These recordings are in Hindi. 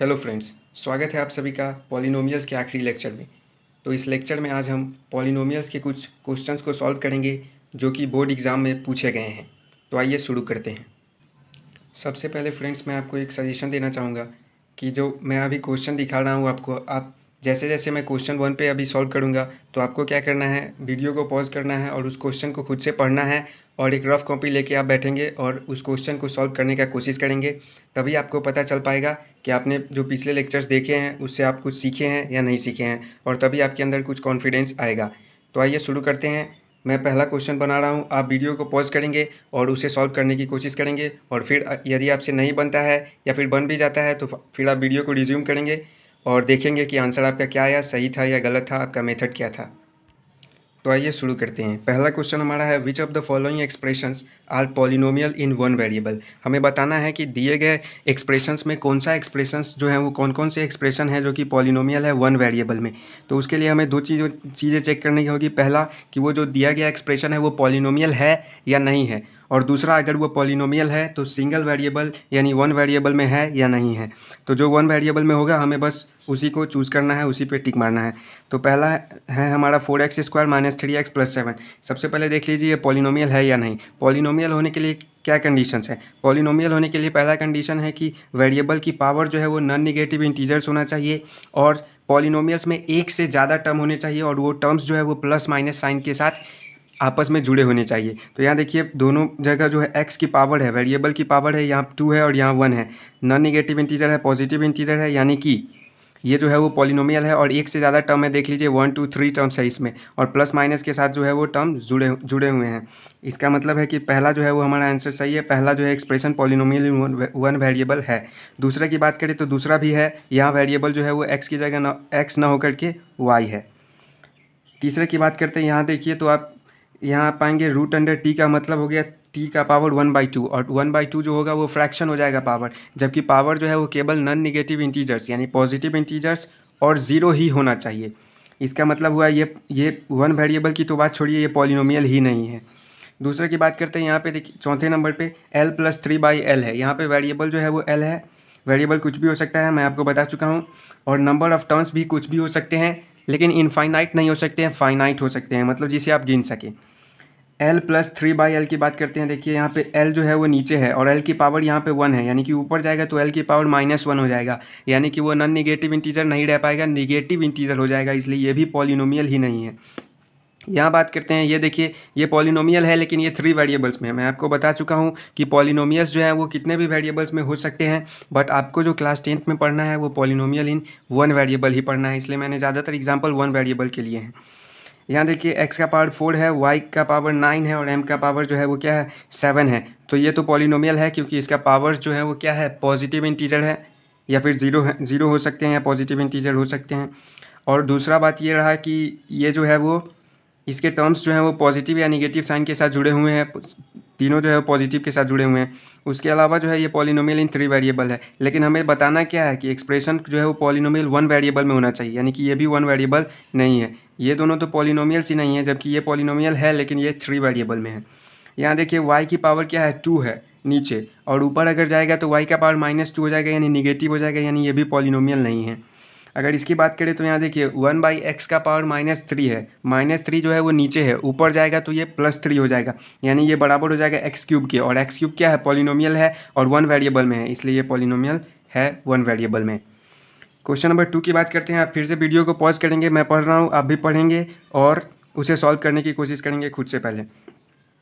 हेलो फ्रेंड्स, स्वागत है आप सभी का पॉलिनोमियल्स के आखिरी लेक्चर में। तो इस लेक्चर में आज हम पॉलिनोमियल्स के कुछ क्वेश्चंस को सॉल्व करेंगे जो कि बोर्ड एग्ज़ाम में पूछे गए हैं। तो आइए शुरू करते हैं। सबसे पहले फ्रेंड्स, मैं आपको एक सजेशन देना चाहूँगा कि जो मैं अभी क्वेश्चन दिखा रहा हूँ आपको, आप जैसे जैसे मैं क्वेश्चन 1 पे अभी सॉल्व करूँगा तो आपको क्या करना है, वीडियो को पॉज करना है और उस क्वेश्चन को खुद से पढ़ना है और एक रफ कॉपी लेके आप बैठेंगे और उस क्वेश्चन को सॉल्व करने का कोशिश करेंगे। तभी आपको पता चल पाएगा कि आपने जो पिछले लेक्चर्स देखे हैं उससे आप कुछ सीखे हैं या नहीं सीखे हैं, और तभी आपके अंदर कुछ कॉन्फिडेंस आएगा। तो आइए शुरू करते हैं। मैं पहला क्वेश्चन बना रहा हूँ, आप वीडियो को पॉज करेंगे और उसे सॉल्व करने की कोशिश करेंगे, और फिर यदि आपसे नहीं बनता है या फिर बन भी जाता है तो फिर आप वीडियो को रिज्यूम करेंगे और देखेंगे कि आंसर आपका क्या आया, सही था या गलत था, आपका मेथड क्या था। तो आइए शुरू करते हैं। पहला क्वेश्चन हमारा है, which of the following expressions are polynomial in one variable. हमें बताना है कि दिए गए एक्सप्रेशंस में कौन सा एक्सप्रेशंस जो है वो कौन कौन से एक्सप्रेशन है जो कि पॉलिनोमियल है वन वेरिएबल में। तो उसके लिए हमें दो चीज़ें चेक करने की होगी। पहला कि वो जो दिया गया एक्सप्रेशन है वो पॉलिनोमियल है या नहीं है, और दूसरा अगर वो पॉलिनोमियल है तो सिंगल वेरिएबल यानी वन वेरिएबल में है या नहीं है। तो जो वन वेरिएबल में होगा हमें बस उसी को चूज़ करना है, उसी पे टिक मारना है। तो पहला है हमारा 4x² - 3x + 7। सबसे पहले देख लीजिए ये पॉलिनोमियल है या नहीं। पॉलिनोमियल होने के लिए क्या कंडीशंस है। पॉलिनोमियल होने के लिए पहला कंडीशन है कि वेरिएबल की पावर जो है वो नॉन नेगेटिव इंटीजर्स होना चाहिए, और पॉलिनोमियल्स में एक से ज़्यादा टर्म होने चाहिए, और वो टर्म्स जो है वो प्लस माइनस साइन के साथ आपस में जुड़े होने चाहिए। तो यहाँ देखिए दोनों जगह जो है x की पावर है, वेरिएबल की पावर है, यहाँ 2 है और यहाँ 1 है। नॉन नेगेटिव इंटीजर है, पॉजिटिव इंटीजर है, यानी कि ये जो है वो पॉलिनोमियल है, और एक से ज़्यादा टर्म है। देख लीजिए 1 2 3 टर्म्स है इसमें, और प्लस माइनस के साथ जो है वो टर्म जुड़े हुए हैं। इसका मतलब है कि पहला जो है वो हमारा आंसर सही है। पहला जो है expression polynomial in one variable है। दूसरे की बात करें तो दूसरा भी है, यहाँ वेरिएबल जो है वो x की जगह x ना होकर के y है। तीसरे की बात करते हैं, यहाँ देखिए तो आप यहाँ पाएंगे √t का मतलब हो गया t का पावर 1/2, और 1/2 जो होगा वो फ्रैक्शन हो जाएगा पावर, जबकि पावर जो है वो केवल नॉन निगेटिव इंटीजर्स यानी पॉजिटिव इंटीजर्स और ज़ीरो ही होना चाहिए। इसका मतलब हुआ ये वन वेरिएबल की तो बात छोड़िए, ये पॉलिनोमियल ही नहीं है। दूसरे की बात करते हैं, यहाँ पे देखिए चौथे नंबर पे l + 3/l है। यहाँ पे वेरिएबल जो है वो l है। वेरिएबल कुछ भी हो सकता है, मैं आपको बता चुका हूँ, और नंबर ऑफ़ टर्म्स भी कुछ भी हो सकते हैं, लेकिन इनफाइनाइट नहीं हो सकते हैं, फाइनाइट हो सकते हैं, मतलब जिसे आप गिन सकें। l + 3/l की बात करते हैं। देखिए यहाँ पे l जो है वो नीचे है और l की पावर यहाँ पे 1 है, यानी कि ऊपर जाएगा तो l की पावर -1 हो जाएगा, यानी कि वो नॉन निगेटिव इंटीजर नहीं रह पाएगा, निगेटिव इंटीजर हो जाएगा, इसलिए ये भी पॉलिनोमियल ही नहीं है। यहाँ बात करते हैं, ये देखिए ये पॉलिनोमियल है लेकिन ये 3 वेरिएबल्स में है। मैं आपको बता चुका हूँ कि पॉलिनोमियल्स जो है वो कितने भी वेरिएबल्स में हो सकते हैं, बट आपको जो क्लास 10th में पढ़ना है वो पॉलिनोमियल इन वन वेरिएबल ही पढ़ना है, इसलिए मैंने ज़्यादातर एग्जाम्पल वन वेरिएबल के लिए हैं। यहाँ देखिए x का पावर 4 है, y का पावर 9 है और m का पावर जो है वो क्या है 7 है। तो ये तो पॉलिनोमियल है क्योंकि इसका पावर जो है वो क्या है पॉजिटिव इंटीजर है, या फिर ज़ीरो हो सकते हैं या पॉजिटिव इंटीजर हो सकते हैं। और दूसरा बात ये रहा कि ये जो है वो इसके टर्म्स जो हैं वो पॉजिटिव या निगेटिव साइन के साथ जुड़े हुए हैं, तीनों जो है पॉजिटिव के साथ जुड़े हुए हैं। उसके अलावा जो है ये पॉलिनोमियल इन 3 वेरिएबल है, लेकिन हमें बताना क्या है कि एक्सप्रेशन जो है वो पॉलिनोमियल वन वेरिएबल में होना चाहिए, यानी कि ये भी वन वेरिएबल नहीं है। ये दोनों तो पॉलिनोमियल्स ही नहीं है, जबकि ये पॉलिनोमियल है लेकिन ये 3 वेरिएबल में है। यहाँ देखिए y की पावर क्या है 2 है नीचे, और ऊपर अगर जाएगा तो y का पावर -2 हो जाएगा, यानी निगेटिव हो जाएगा, यानी ये भी पॉलिनोमियल नहीं है। अगर इसकी बात करें तो यहाँ देखिए 1/x का पावर -3 है, -3 जो है वो नीचे है, ऊपर जाएगा तो ये +3 हो जाएगा, यानी ये बराबर हो जाएगा x³ के, और x³ क्या है पॉलिनोमियल है और वन वेरिएबल में है, इसलिए ये पॉलिनोमियल है वन वेरिएबल में। क्वेश्चन नंबर 2 की बात करते हैं। आप फिर से वीडियो को पॉज करेंगे, मैं पढ़ रहा हूँ, आप भी पढ़ेंगे और उसे सॉल्व करने की कोशिश करेंगे खुद से। पहले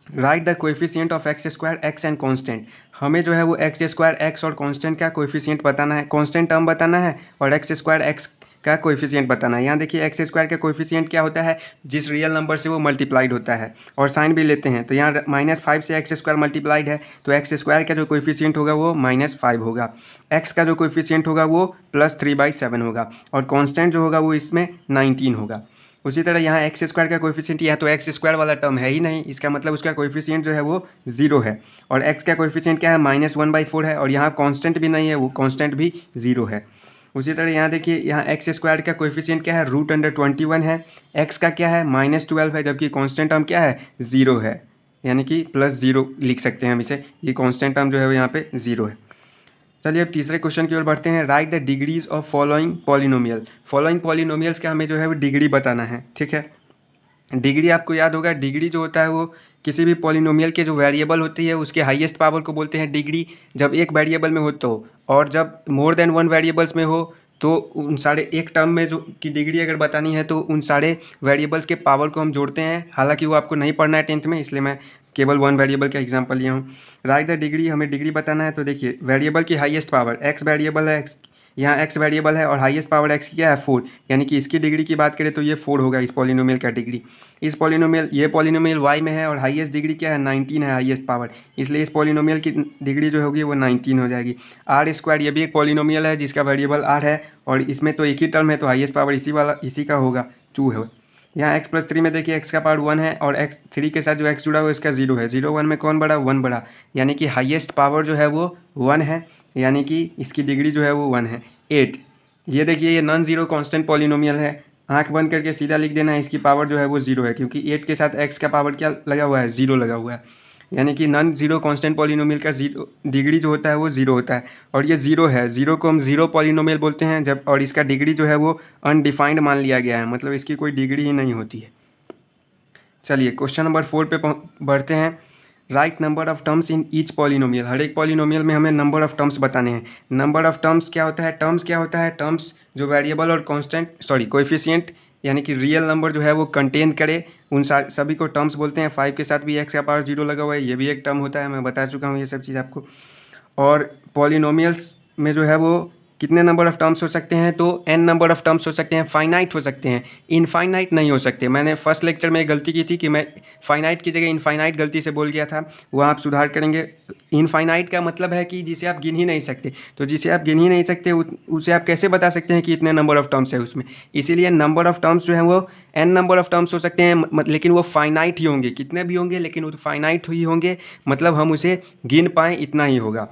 right the coefficient of x² x and constant. हमें जो है वो x² x और कांस्टेंट का कोएफिशिएंट बताना है, कांस्टेंट टर्म बताना है, और x² x का कोएफिशिएंट बताना है। यहाँ देखिए x² का कोएफिशिएंट क्या होता है, जिस रियल नंबर से वो मल्टीप्लाइड होता है, और साइन भी लेते हैं। तो यहाँ -5 से x² मल्टीप्लाइड है, तो x² का जो कोएफिशिएंट होगा वो -5 होगा, x का जो कोएफिशिएंट होगा वो +3/7 होगा, और कांस्टेंट जो होगा वो इसमें 19 होगा। उसी तरह यहाँ x² का कोएफिशिएंट, यह तो x² वाला टर्म है ही नहीं, इसका मतलब उसका कोएफिशिएंट जो है वो 0 है, और x का कोएफिशिएंट क्या है -1/4 है, और यहाँ कांस्टेंट भी नहीं है, वो कांस्टेंट भी 0 है। उसी तरह यहाँ देखिए यहाँ x² का कोएफिशिएंट क्या है √21 है, x का क्या है -12 है, जबकि कांस्टेंट टर्म क्या है 0 है, यानी कि +0 लिख सकते हैं हम इसे, ये कांस्टेंट टर्म जो है वो यहाँ पे 0 है। चलिए अब तीसरे क्वेश्चन की ओर बढ़ते हैं। Right the degrees of following polynomial. Following polynomials का हमें जो है वो डिग्री बताना है, ठीक है। डिग्री आपको याद होगा, डिग्री जो होता है वो किसी भी पॉलिनोमियल के जो वेरिएबल होती है उसके हाईएस्ट पावर को बोलते हैं डिग्री, जब एक वेरिएबल में हो तो। और जब मोर देन वन वेरिएबल्स में हो तो उन सारे एक टर्म में जो की डिग्री अगर बतानी है तो उन सारे वेरिएबल्स के पावर को हम जोड़ते हैं। हालांकि वो आपको नहीं पढ़ना है 10th में, इसलिए मैं केवल वन वेरिएबल का एग्जांपल लिया हूँ। राइट द डिग्री, हमें डिग्री बताना है। तो देखिए वेरिएबल की हाईएस्ट पावर, एक्स वेरिएबल है, यहाँ एक्स वेरिएबल है और हाईएस्ट पावर एक्स की क्या है 4, यानी कि इसकी डिग्री की बात करें तो ये 4 होगा इस पॉलिनोमियल का डिग्री। इस पॉलिनोमियल, ये पॉलिनोमियल वाई में है और हाईएस्ट डिग्री क्या है 19 है हाईएस्ट पावर, इसलिए इस पॉलिनोमियल की डिग्री जो होगी वो 19 हो जाएगी। आर स्क्वायर, ये भी एक पॉलिनोमियल है जिसका वेरिएबल आर है और इसमें तो एक ही टर्म है तो हाईएस्ट पावर इसी का होगा 2 है। यहाँ x + 3 में देखिए x का पावर 1 है और x 3 के साथ जो x जुड़ा हुआ है इसका 0 है। 0 1 में कौन बड़ा, 1 बड़ा, यानी कि हाईएस्ट पावर जो है वो 1 है, यानी कि इसकी डिग्री जो है वो 1 है। 8, ये देखिए ये नॉन जीरो कांस्टेंट पॉलिनोमियल है, आंख बंद करके सीधा लिख देना है, इसकी पावर जो है वो 0 है क्योंकि 8 के साथ x का पावर क्या लगा हुआ है, 0 लगा हुआ है, यानी कि नॉन जीरो कांस्टेंट पॉलिनोमियल का जीरो डिग्री जो होता है वो 0 होता है। और ये 0 है, 0 को हम जीरो पॉलिनोमियल बोलते हैं जब, और इसका डिग्री जो है वो अनडिफाइंड मान लिया गया है, मतलब इसकी कोई डिग्री ही नहीं होती है। चलिए क्वेश्चन नंबर 4 पे बढ़ते हैं। Write number of terms in each polynomial. हर एक पॉलिनोमियल में हमें नंबर ऑफ टर्म्स बताने हैं। नंबर ऑफ टर्म्स क्या होता है, टर्म्स क्या होता है, टर्म्स जो वेरिएबल और कांस्टेंट कोएफिशिएंट यानी कि रियल नंबर जो है वो कंटेन करे, उन सभी को टर्म्स बोलते हैं। 5 के साथ भी x का पावर 0 लगा हुआ है, ये भी एक टर्म होता है, मैं बता चुका हूँ ये सब चीज़ आपको। और पॉलिनोमियल्स में जो है वो कितने नंबर ऑफ टर्म्स हो सकते हैं, तो n नंबर ऑफ टर्म्स हो सकते हैं, फाइनाइट हो सकते हैं, इनफाइनाइट नहीं हो सकते। मैंने फर्स्ट लेक्चर में एक गलती की थी कि मैं फाइनाइट की जगह इनफाइनाइट गलती से बोल गया था, वो आप सुधार करेंगे। इनफाइनाइट का मतलब है कि जिसे आप गिन ही नहीं सकते, तो जिसे आप गिन ही नहीं सकते उसे आप कैसे बता सकते हैं कि इतने नंबर ऑफ टर्म्स है उसमें। इसीलिए नंबर ऑफ टर्म्स जो है वो n नंबर ऑफ टर्म्स हो सकते हैं, लेकिन वो फाइनाइट ही होंगे, कितने भी होंगे लेकिन वो फाइनाइट ही होंगे, मतलब हम उसे गिन पाएँ इतना ही होगा।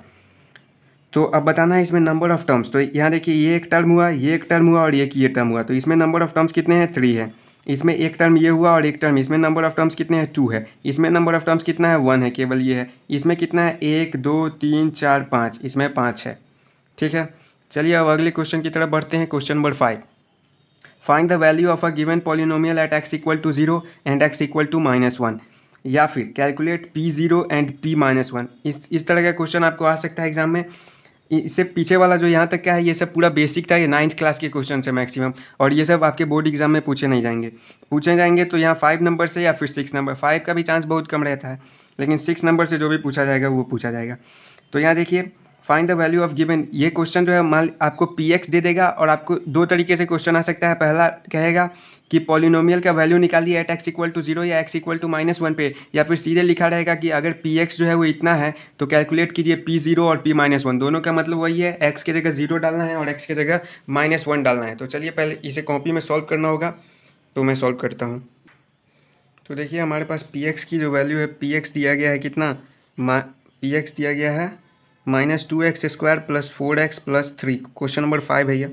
तो अब बताना है इसमें नंबर ऑफ टर्म्स। तो यहाँ देखिए ये एक टर्म हुआ, ये एक टर्म हुआ और ये टर्म हुआ, तो इसमें नंबर ऑफ टर्म्स कितने हैं, 3 है। इसमें एक टर्म ये हुआ और एक टर्म, इसमें नंबर ऑफ टर्म्स कितने हैं, 2 है। इसमें नंबर ऑफ टर्म्स कितना है, 1 है, केवल ये है। इसमें कितना है, 1 2 3 4 5, इसमें 5 है, ठीक है। चलिए अब अगले क्वेश्चन की तरफ बढ़ते हैं। Question number 5, find the value of a given polynomial at x = 0 and x = -1, या फिर कैलकुलेट p0 एंड p-1। इस तरह का क्वेश्चन आपको आ सकता है एग्जाम में। इससे पीछे वाला जो यहाँ तक का है ये सब पूरा बेसिक था, ये 9th क्लास के क्वेश्चन है मैक्सिमम, और ये सब आपके बोर्ड एग्जाम में पूछे नहीं जाएंगे। पूछे जाएंगे तो यहाँ 5 नंबर से या फिर 6 नंबर, 5 का भी चांस बहुत कम रहता है, लेकिन 6 नंबर से जो भी पूछा जाएगा वो पूछा जाएगा। तो यहाँ देखिए find the value of given, ये क्वेश्चन जो है मान आपको px दे देगा और आपको दो तरीके से क्वेश्चन आ सकता है। पहला कहेगा कि पॉलिनोमियल का वैल्यू निकालिए एट x = 0 या x = -1 पे, या फिर सीधे लिखा रहेगा कि अगर px जो है वो इतना है तो कैलकुलेट कीजिए p0 और p-1। दोनों का मतलब वही है, x की जगह 0 डालना है और x की जगह -1 डालना है। तो चलिए पहले इसे कॉपी में सॉल्व करना होगा, तो मैं सॉल्व करता हूँ। तो देखिए हमारे पास px की जो वैल्यू है, px दिया गया है कितना, px दिया गया है -2x² + 4x + 3, क्वेश्चन नंबर 5 है ये।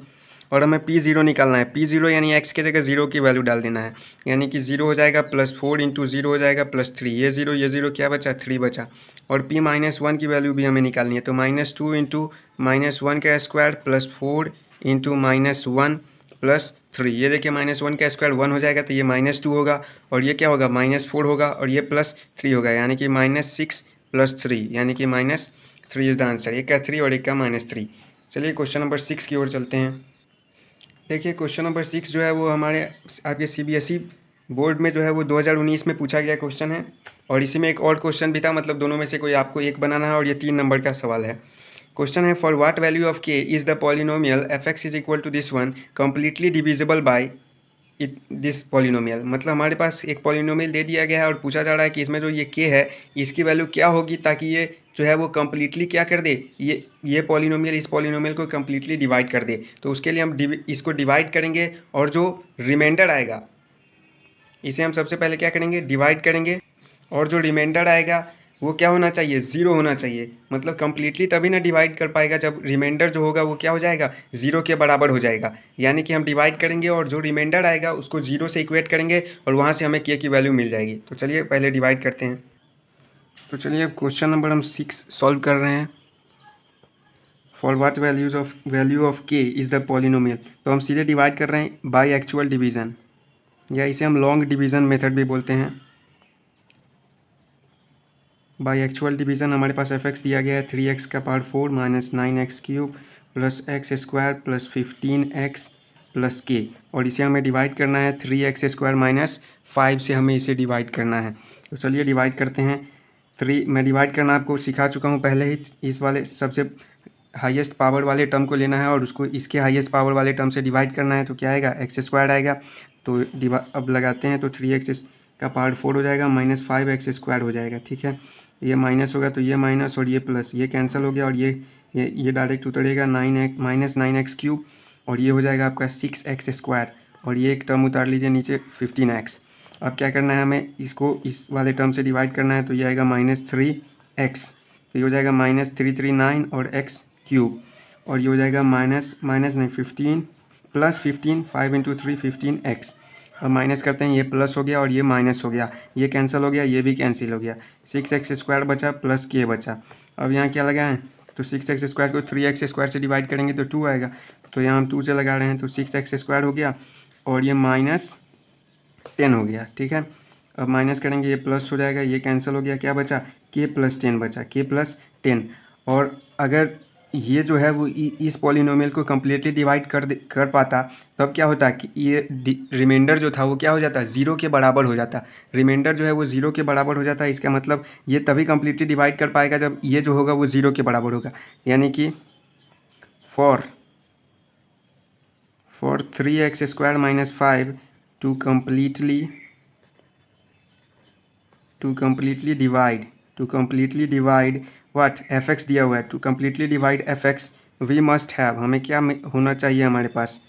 और हमें p0 निकालना है। p0 यानी x की जगह 0 की वैल्यू डाल देना है, यानी कि 0 हो जाएगा +4 × 0 हो जाएगा +3, ये 0 क्या बचा, 3 बचा। और p-1 की वैल्यू भी हमें निकालनी है, तो -2 × -1 का स्क्वायर + 4 × -1 + 3, ये देखिए -1 का स्क्वायर 1 हो जाएगा, तो ये -2 होगा, और ये क्या होगा, -4 होगा, और ये +3 होगा, यानी कि -6 + 3, यानी कि -3 इज़ द आंसर। एक का 3 और एक का -3। चलिए क्वेश्चन नंबर 6 की ओर चलते हैं। देखिए क्वेश्चन नंबर 6 जो है वो हमारे आपके CBSE बोर्ड में जो है वो 2019 में पूछा गया क्वेश्चन है, और इसी में एक और क्वेश्चन भी था, मतलब दोनों में से कोई आपको एक बनाना है, और ये 3 नंबर का सवाल है। क्वेश्चन है for what value of k is the polynomial f(x) = this one completely divisible by this polynomial. मतलब हमारे पास एक पॉलिनोमियल दे दिया गया है और पूछा जा रहा है कि इसमें जो ये k है इसकी वैल्यू क्या होगी ताकि ये जो है वो कम्प्लीटली क्या कर दे, ये पॉलिनोमियल इस पॉलिनोमियल को कम्प्लीटली डिवाइड कर दे। तो उसके लिए हम इसको डिवाइड करेंगे, और जो रिमाइंडर आएगा इसे हम सबसे पहले क्या करेंगे, डिवाइड करेंगे, और जो रिमाइंडर आएगा वो क्या होना चाहिए, 0 होना चाहिए। मतलब कम्प्लीटली तभी ना डिवाइड कर पाएगा जब रिमाइंडर जो होगा वो क्या हो जाएगा, 0 के बराबर हो जाएगा। यानी कि हम डिवाइड करेंगे और जो रिमाइंडर आएगा उसको 0 से इक्वेट करेंगे और वहाँ से हमें k की वैल्यू मिल जाएगी। तो चलिए पहले डिवाइड करते हैं। तो चलिए अब क्वेश्चन नंबर हम 6 सॉल्व कर रहे हैं। फॉर व्हाट वैल्यू ऑफ के इज़ द पॉलिनोमियल। तो हम सीधे डिवाइड कर रहे हैं बाय एक्चुअल डिवीज़न, या इसे हम लॉन्ग डिवीज़न मेथड भी बोलते हैं। बाय एक्चुअल डिवीज़न हमारे पास एफ एक्स दिया गया है 3x का power 4 minus 9x cube plus x square plus 15x plus के, और इसे हमें डिवाइड करना है 3x स्क्वायर माइनस 5 से हमें इसे डिवाइड करना है। तो चलिए डिवाइड करते हैं। मैं डिवाइड करना आपको सिखा चुका हूँ पहले ही। इस वाले सबसे हाईएस्ट पावर वाले टर्म को लेना है और उसको इसके हाईएस्ट पावर वाले टर्म से डिवाइड करना है। तो क्या आएगा, एक्स स्क्वायर आएगा। तो अब लगाते हैं, तो 3x का पावर 4 हो जाएगा माइनस 5x स्क्वायर हो जाएगा। ठीक है, ये माइनस होगा तो ये माइनस और ये प्लस, ये कैंसिल हो गया और ये डायरेक्ट उतरेगा 9x माइनस 9x क्यूब, और ये हो जाएगा आपका 6x स्क्वायर, और ये एक टर्म उतार लीजिए नीचे 15x। अब क्या करना है, हमें इसको इस वाले टर्म से डिवाइड करना है। तो ये आएगा -3x, तो ये हो जाएगा -339 और x क्यूब, और ये हो जाएगा माइनस नहीं 15 प्लस 15 5 इंटू 3 15x। अब माइनस करते हैं, ये प्लस हो गया और ये माइनस हो गया, ये कैंसिल हो गया, ये भी कैंसिल हो गया। 6x स्क्वायर बचा प्लस के बचा। अब यहाँ क्या लगाएं, तो 6x स्क्वायर को 3x स्क्वायर से डिवाइड करेंगे तो 2 आएगा, तो यहाँ हम 2 से लगा रहे हैं, तो 6x स्क्वायर हो गया और ये -10 हो गया। ठीक है, अब माइनस करेंगे, ये प्लस हो जाएगा, ये कैंसिल हो गया, क्या बचा, k + 10 बचा, k + 10। और अगर ये जो है वो इस पॉलिनोमियल को कम्प्लीटली डिवाइड कर पाता, तब क्या होता कि ये रिमाइंडर जो था वो क्या हो जाता, 0 के बराबर हो जाता। रिमाइंडर जो है वो 0 के बराबर हो जाता है। इसका मतलब ये तभी कम्प्लीटली डिवाइड कर पाएगा जब ये जो होगा वो 0 के बराबर होगा। यानी कि for 3x square minus 5 to completely divide what fx दिया हुआ है, to completely divide fx we must have, हमें क्या होना चाहिए, हमारे पास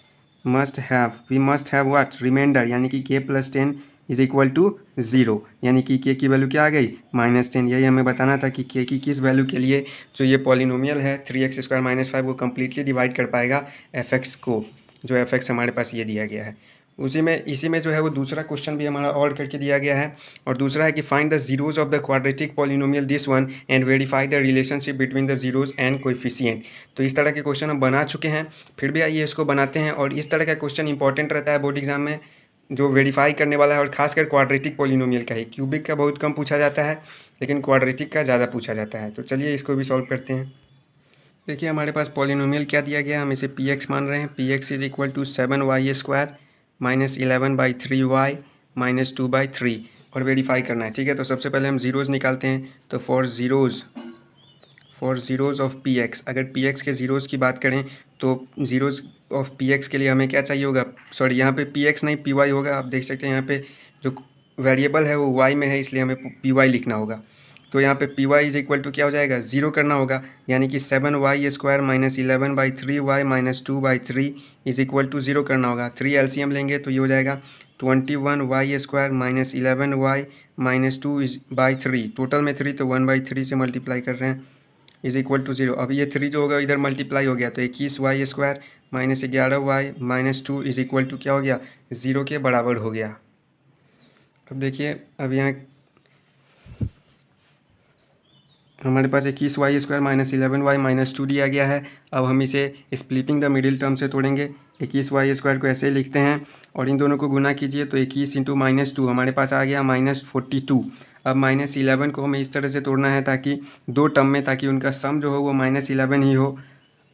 we must have what remainder, यानी कि k + 10 इज इक्वल टू 0, यानी कि k की वैल्यू क्या आ गई, -10। यही हमें बताना था कि k की किस वैल्यू के लिए जो ये पॉलिनोमियल है 3x स्क्वायर माइनस 5 वो कम्प्लीटली डिवाइड कर पाएगा fx को, जो fx हमारे पास ये दिया गया है। इसी में जो है वो दूसरा क्वेश्चन भी हमारा और करके दिया गया है, और दूसरा है कि find the zeros of the quadratic polynomial this one and verify the relationship between the zeros and coefficient. तो इस तरह के क्वेश्चन हम बना चुके हैं, फिर भी आइए इसको बनाते हैं। और इस तरह का क्वेश्चन इंपॉर्टेंट रहता है बोर्ड एग्जाम में, जो वेरीफाई करने वाला है, और खासकर क्वाड्रेटिक पॉलिनोमियल का ही। क्यूबिक का बहुत कम पूछा जाता है, लेकिन क्वाड्रेटिक का ज़्यादा पूछा जाता है। तो चलिए इसको भी सॉल्व करते हैं। देखिए हमारे पास पॉलिनोमियल क्या दिया गया, हम इसे px मान रहे हैं। px is equal to 7y square minus 11/3y minus 2/3, और वेरीफाई करना है। ठीक है, तो सबसे पहले हम ज़ीरोज़ निकालते हैं। तो फॉर ज़ीरोज़ ऑफ px, अगर px के ज़ीरोज़ की बात करें तो ज़ीरोज़ ऑफ px के लिए हमें क्या चाहिए होगा, सॉरी यहाँ पे px नहीं py होगा। आप देख सकते हैं यहाँ पे जो वेरिएबल है वो y में है, इसलिए हमें py लिखना होगा। तो यहाँ पे py इज इक्वल टू क्या हो जाएगा, 0 करना होगा, यानी कि 7y square minus 11/3y minus 2/3 is equal to 0 करना होगा। 3 एलसीएम लेंगे तो ये हो जाएगा 21y square minus 11y minus 2/3, total में 3 तो 1/3 से मल्टीप्लाई कर रहे हैं, इज इक्वल टू 0। अब ये 3 जो होगा इधर मल्टीप्लाई हो गया, तो 21y square minus 11y minus 2 is equal to क्या हो गया, 0 के बराबर हो गया। अब देखिए, अब यहाँ हमारे पास 21y square minus 11y minus 2 दिया गया है। अब हम इसे स्प्लिटिंग द मिडिल टर्म से तोड़ेंगे। 21y स्क्वायर को ऐसे लिखते हैं और इन दोनों को गुना कीजिए, तो 21 इंटू -2 हमारे पास आ गया -42। अब -11 को हमें इस तरह से तोड़ना है ताकि दो टर्म में, ताकि उनका सम जो हो वो -11 ही हो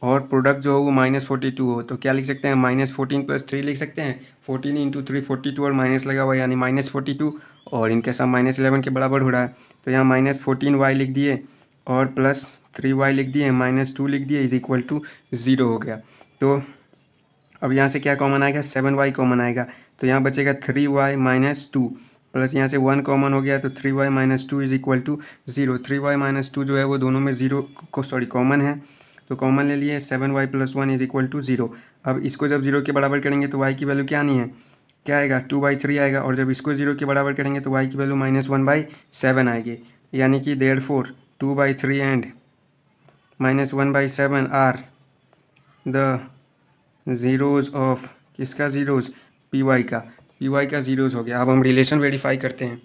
और प्रोडक्ट जो हो वो -42 हो। तो क्या लिख सकते हैं, -14 + 3 लिख सकते हैं। 14 इंटू 3 42 और माइनस लगा हुआ यानी -42, और इनका सम -11 के बराबर हो रहा है। तो यहाँ -14y लिख दिए और प्लस 3y लिख दिए, -2 लिख दिए, इज इक्वल टू 0 हो गया। तो अब यहाँ से क्या कॉमन आएगा, 7y कॉमन आएगा, तो यहाँ बचेगा 3y माइनस 2, प्लस यहाँ से 1 कॉमन हो गया, तो 3y minus 2 is equal to 0। 3y minus 2 जो है वो दोनों में कॉमन है, तो कॉमन ले लिए। 7y + 1 is equal to 0। अब इसको जब 0 के बराबर करेंगे तो y की वैल्यू क्या आनी है, क्या आएगा, 2/3 आएगा, और जब इसको 0 के बराबर करेंगे तो y की वैल्यू -1/7 आएगी। यानी कि therefore 2/3 and -1/7 are the zeros of, किसका ज़ीरोज़, py का ज़ीरोज़ हो गया। अब हम रिलेशन वेरीफाई करते हैं।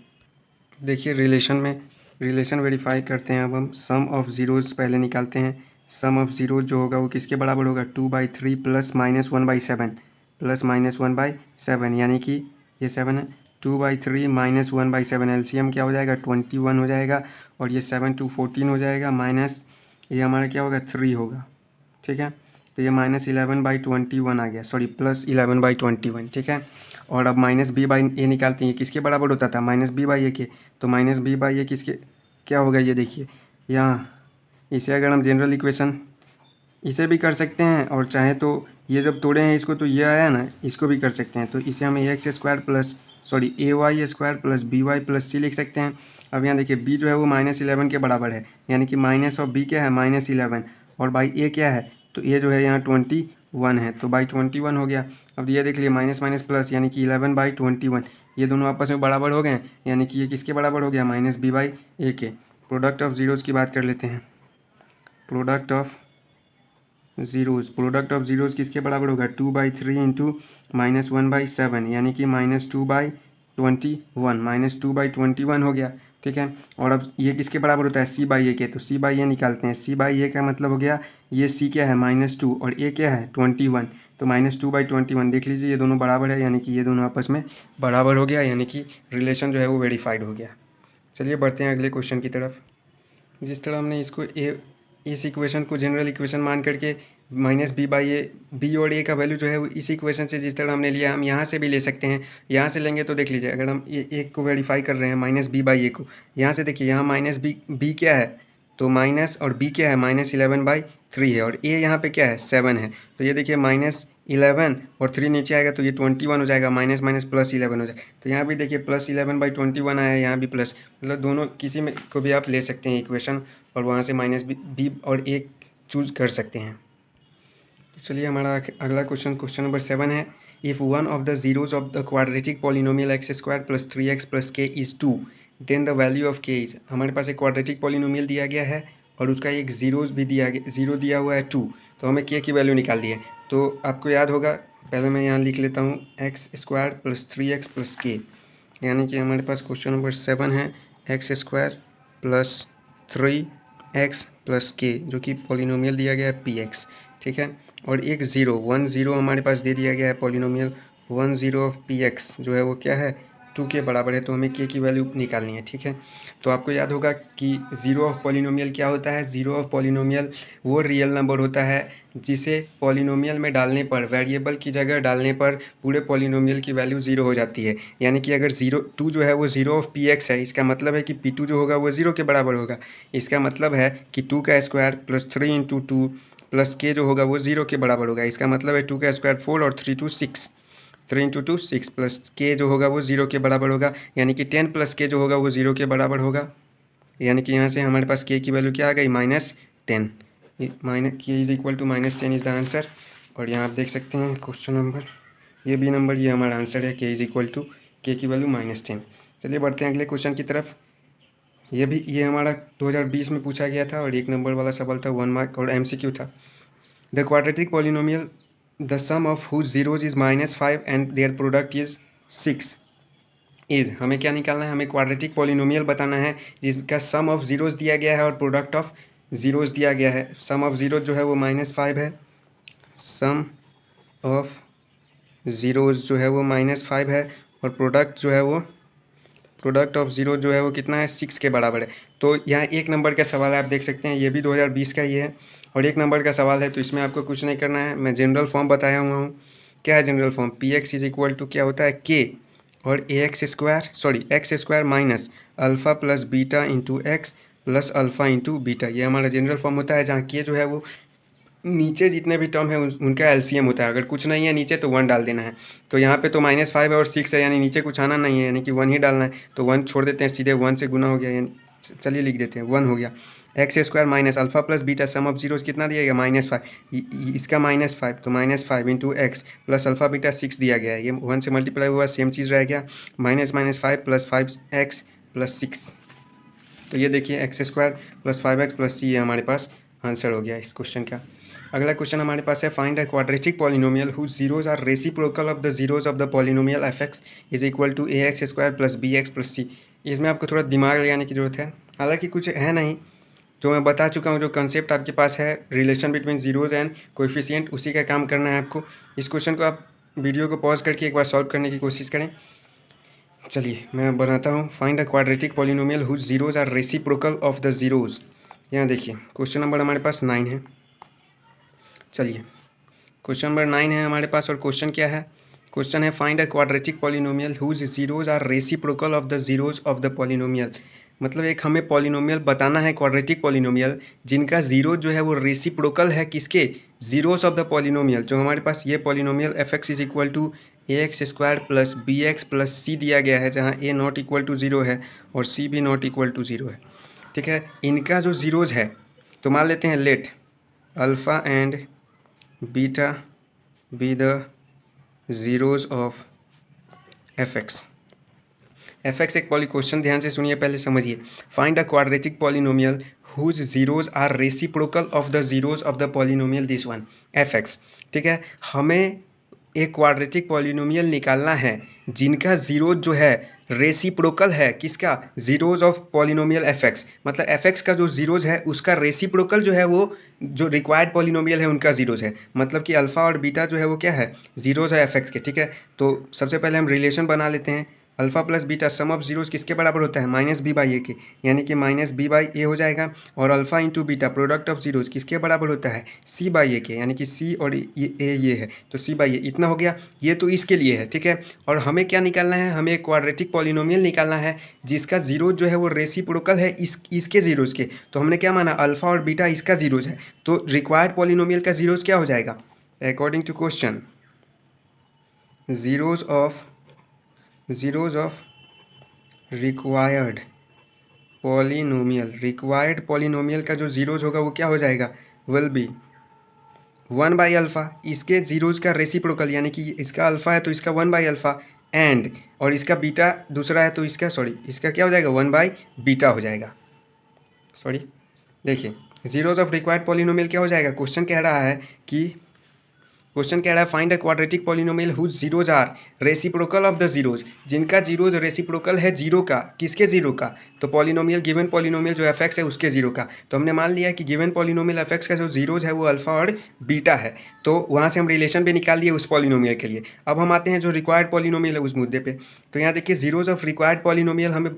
देखिए रिलेशन वेरीफाई करते हैं। अब हम सम ऑफ ज़ीरोज़ पहले निकालते हैं। सम ऑफ ज़ीरो जो होगा वो किसके बराबर होगा 2/3 प्लस माइनस 1/7 प्लस माइनस 1/7 यानी कि ये 7 है 2/3 माइनस 1/7 एलसीएम क्या हो जाएगा 21 हो जाएगा और ये 7 2 14 हो जाएगा माइनस ये हमारा क्या होगा 3 होगा। ठीक है तो ये -11/21 आ गया सॉरी प्लस 11/21 ठीक है। और अब -b/a निकालते हैं किसके बराबर होता था -b/a के तो -b/a किसके क्या होगा ये देखिए यहाँ इसे अगर हम जनरल इक्वेशन इसे भी कर सकते हैं और चाहे तो ये जब तोड़े हैं इसको तो ये आया ना इसको भी कर सकते हैं तो इसे हम ax² plus sorry ay² plus by plus c लिख सकते हैं। अब यहाँ देखिए b जो है वो -11 के बराबर है यानी कि माइनस ऑफ b क्या है -11 और बाई a क्या है तो a जो है यहाँ 21 है तो बाई 21 हो गया। अब ये देख लिए माइनस माइनस प्लस यानी कि 11/21 ये दोनों आपस में बराबर हो गए यानी कि ये किसके बराबर हो गया -b/a के। प्रोडक्ट ऑफ ज़ीरोज़ की बात कर लेते हैं। प्रोडक्ट ऑफ ज़ीरोज़ किसके बराबर होगा 2/3 इंटू -1/7 यानी कि -2/21 हो गया। ठीक है और अब ये किसके बराबर होता है c/a के तो c/a निकालते हैं c/a का मतलब हो गया ये c क्या है -2 और a क्या है 21 तो -2/21 देख लीजिए ये दोनों बराबर है यानी कि ये दोनों आपस में बराबर हो गया यानी कि रिलेशन जो है वो वेरीफाइड हो गया। चलिए बढ़ते हैं अगले क्वेश्चन की तरफ। जिस तरह हमने इसको इस इक्वेशन को जनरल इक्वेशन मान करके -b/a b और a का वैल्यू जो है वो इस इक्वेशन से जिस तरह हमने लिया हम यहाँ से भी ले सकते हैं। यहाँ से लेंगे तो देख लीजिए अगर हम एक को वेरीफाई कर रहे हैं -b/a को यहाँ से देखिए यहाँ -b क्या है तो माइनस और b क्या है -11/3 है और a यहाँ पे क्या है 7 है तो ये देखिए -11 और 3 नीचे आएगा तो ये 21 हो जाएगा माइनस माइनस प्लस 11 हो जाएगा। तो यहाँ भी देखिए +11/21 आया है यहाँ भी प्लस मतलब दोनों किसी में को भी आप ले सकते हैं इक्वेशन और वहाँ से -b और a चूज़ कर सकते हैं। तो चलिए हमारा अगला क्वेश्चन नंबर 7 है if one of the zeros of the quadratic polynomial x² + 3x + k is 2 then the value of k is. हमारे पास एक क्वाड्रेटिक पॉलिनोमियल दिया गया है और उसका एक ज़ीरो दिया हुआ है 2 तो हमें k की वैल्यू निकाल दी है। तो आपको याद होगा पहले मैं यहाँ लिख लेता हूँ x² + 3x + k यानी कि हमारे पास क्वेश्चन नंबर 7 है x² + 3x + k जो कि पॉलिनोमियल दिया गया है px। ठीक है और एक 1 0 हमारे पास दे दिया गया है पॉलिनोमियल 1 0 ऑफ px जो है वो क्या है 2 के बराबर है तो हमें k की वैल्यू निकालनी है। ठीक है तो आपको याद होगा कि 0 ऑफ पॉलिनोमियल क्या होता है 0 ऑफ पॉलिनोमियल वो रियल नंबर होता है जिसे पॉलिनोमियल में डालने पर वेरिएबल की जगह डालने पर पूरे पॉलिनोमियल की वैल्यू 0 हो जाती है। यानी कि अगर 2 जो है वो 0 ऑफ px है इसका मतलब है कि p2 जो होगा वो 0 के बराबर होगा। इसका मतलब है कि 2 का स्क्वायर + 3 × 2 प्लस k जो होगा वो 0 के बराबर होगा। इसका मतलब है 2 का स्क्वायर 4 और 3 2 6 3 × 2 6 प्लस k जो होगा वो 0 के बराबर होगा यानी कि 10 + k जो होगा वो 0 के बराबर होगा। यानी कि यहाँ से हमारे पास k की वैल्यू क्या आ गई -10 k is equal to -10 is the answer. और यहाँ आप देख सकते हैं क्वेश्चन नंबर ये बी नंबर ये हमारा आंसर है k is equal to k की वैल्यू -10। चलिए बढ़ते हैं अगले क्वेश्चन की तरफ। ये हमारा 2020 में पूछा गया था और 1 नंबर वाला सवाल था 1 मार्क और MCQ था। The quadratic polynomial the sum of whose zeros is -5 and their product is 6 is. हमें क्या निकालना है हमें क्वाड्रेटिक पॉलिनोमियल बताना है जिसका सम ऑफ ज़ीरोज़ दिया गया है और प्रोडक्ट ऑफ ज़ीरोज़ दिया गया है। सम ऑफ ज़ीरो जो है वो -5 है सम ऑफ ज़ीरोज़ जो है वो -5 है और प्रोडक्ट ऑफ ज़ीरो जो है वो कितना है 6 के बराबर है। तो यहाँ 1 नंबर का सवाल है आप देख सकते हैं ये भी 2020 का ही है और 1 नंबर का सवाल है तो इसमें आपको कुछ नहीं करना है। मैं जनरल फॉर्म बताया हुआ हूँ। क्या है general form px is equal to क्या होता है k और x² minus alpha plus beta into x plus alpha into beta ये हमारा जनरल फॉर्म होता है जहाँ k जो है वो नीचे जितने भी टर्म है उनका एलसीएम होता है। अगर कुछ नहीं है नीचे तो 1 डाल देना है। तो यहाँ पे तो -5 है और 6 है यानी नीचे कुछ आना नहीं है यानी कि 1 ही डालना है। तो 1 छोड़ देते हैं सीधे 1 से गुना हो गया यानी चलिए लिख देते हैं 1 हो गया। x² minus alpha plus beta some of zeros कितना दिया गया -5 इसका -5 तो -5 into x plus alpha beta 6 दिया गया है। ये 1 से मल्टीप्लाई हुआ सेम चीज़ रह गया -5 + 5x + 6। तो ये देखिए x² + 5x + c ये हमारे पास आंसर हो गया इस क्वेश्चन का। अगला क्वेश्चन हमारे पास है find a quadratic polynomial whose zeros are reciprocal of the zeros of the polynomial f(x) is equal to ax² + bx + c। इसमें आपको थोड़ा दिमाग लगाने की ज़रूरत है हालांकि कुछ है नहीं जो मैं बता चुका हूँ, जो कंसेप्ट आपके पास है relation between zeros and coefficient, उसी का काम करना है आपको। इस क्वेश्चन को आप वीडियो को पॉज करके एक बार सॉल्व करने की कोशिश करें। चलिए मैं बनाता हूँ। Find a quadratic polynomial whose zeros are reciprocal of the zeros. यहाँ देखिए क्वेश्चन नंबर हमारे पास 9 है। चलिए क्वेश्चन नंबर 9 है हमारे पास, और क्वेश्चन क्या है? क्वेश्चन है find a quadratic polynomial whose zeros are reciprocal of the zeros of the polynomial. मतलब एक हमें पॉलिनोमियल बताना है, क्वाड्रेटिक पॉलिनोमियल, जिनका जीरो जो है वो रेसिप्रोकल है किसके? Zeros of the polynomial. जो हमारे पास ये polynomial f x is equal to a x square plus b x plus c दिया गया है, जहाँ a not equal to zero है और सी भी नॉट इक्वल टू ज़ीरो है। ठीक है, इनका जो जीरोज है तो मान लेते हैं let alpha and beta be the zeros of f x. F x एक पॉली, क्वेश्चन ध्यान से सुनिए, पहले समझिए। Find a quadratic polynomial whose zeros are reciprocal of the zeros of the polynomial this one f x. ठीक है, हमें एक क्वाड्रेटिक पॉलिनोमियल निकालना है जिनका जीरोज जो है रेसिप्रोकल है किसका? Zeros of polynomial f x. मतलब एफ एक्स का जो जीरोज है उसका रेसिप्रोकल जो है वो जो रिक्वायर्ड पॉलिनोमियल है उनका जीरोज है। मतलब कि अल्फ़ा और बीटा जो है वो क्या है? जीरोज है एफ एक्स के। ठीक है, तो सबसे पहले हम रिलेशन बना लेते हैं। Alpha plus beta some of zeros किसके बराबर होता है? माइनस बी बाई ए के, यानी कि माइनस बी बाई ए हो जाएगा। और alpha into beta product of zeros किसके बराबर होता है? सी बाई ए के, यानी कि सी और ये ए ये है तो सी बाई ए। इतना हो गया, ये तो इसके लिए है। ठीक है, और हमें क्या निकालना है? हमें एक क्वाड्रेटिक पॉलिनोमियल निकालना है जिसका जीरोज जो है वो रेसिप्रोकल है इसके जीरोज़ के। तो हमने क्या माना? अल्फ़ा और बीटा इसका जीरोज है, तो रिक्वायर्ड पॉलिनोमियल का जीरोज क्या हो जाएगा? According to question, zeros of required polynomial का जो जीरोज होगा वो क्या हो जाएगा? विल बी 1/अल्फ़ा, इसके जीरोज का रेसिप्रोकल, यानी कि इसका अल्फ़ा है तो इसका 1/अल्फ़ा, एंड और इसका बीटा दूसरा है तो इसका क्या हो जाएगा? 1/बीटा हो जाएगा। देखिए जीरोज ऑफ रिक्वायर्ड पॉलिनोमियल क्या हो जाएगा? क्वेश्चन कह रहा है find a quadratic polynomial whose zeros are reciprocal of the zeros, जिनका जीरोज रेसिप्रोकल है जीरो का। किसके जीरो का? तो पॉलिनोमियल, गिवन पॉलिनोमियल जो एफ एक्स है उसके जीरो का। तो हमने मान लिया कि गिवन पॉलिनोमियल एफ एक्स का जो जीरोज है वो अल्फा और बीटा है, तो वहाँ से हम रिलेशन भी निकाल लिए उस पॉलिनोमियल के लिए। अब हम आते हैं जो रिक्वायर्ड पॉलिनोमियल है उस मुद्दे पे। तो यहाँ देखिए जीरोज ऑफ रिक्वायर्ड पॉलिनोमियल हमें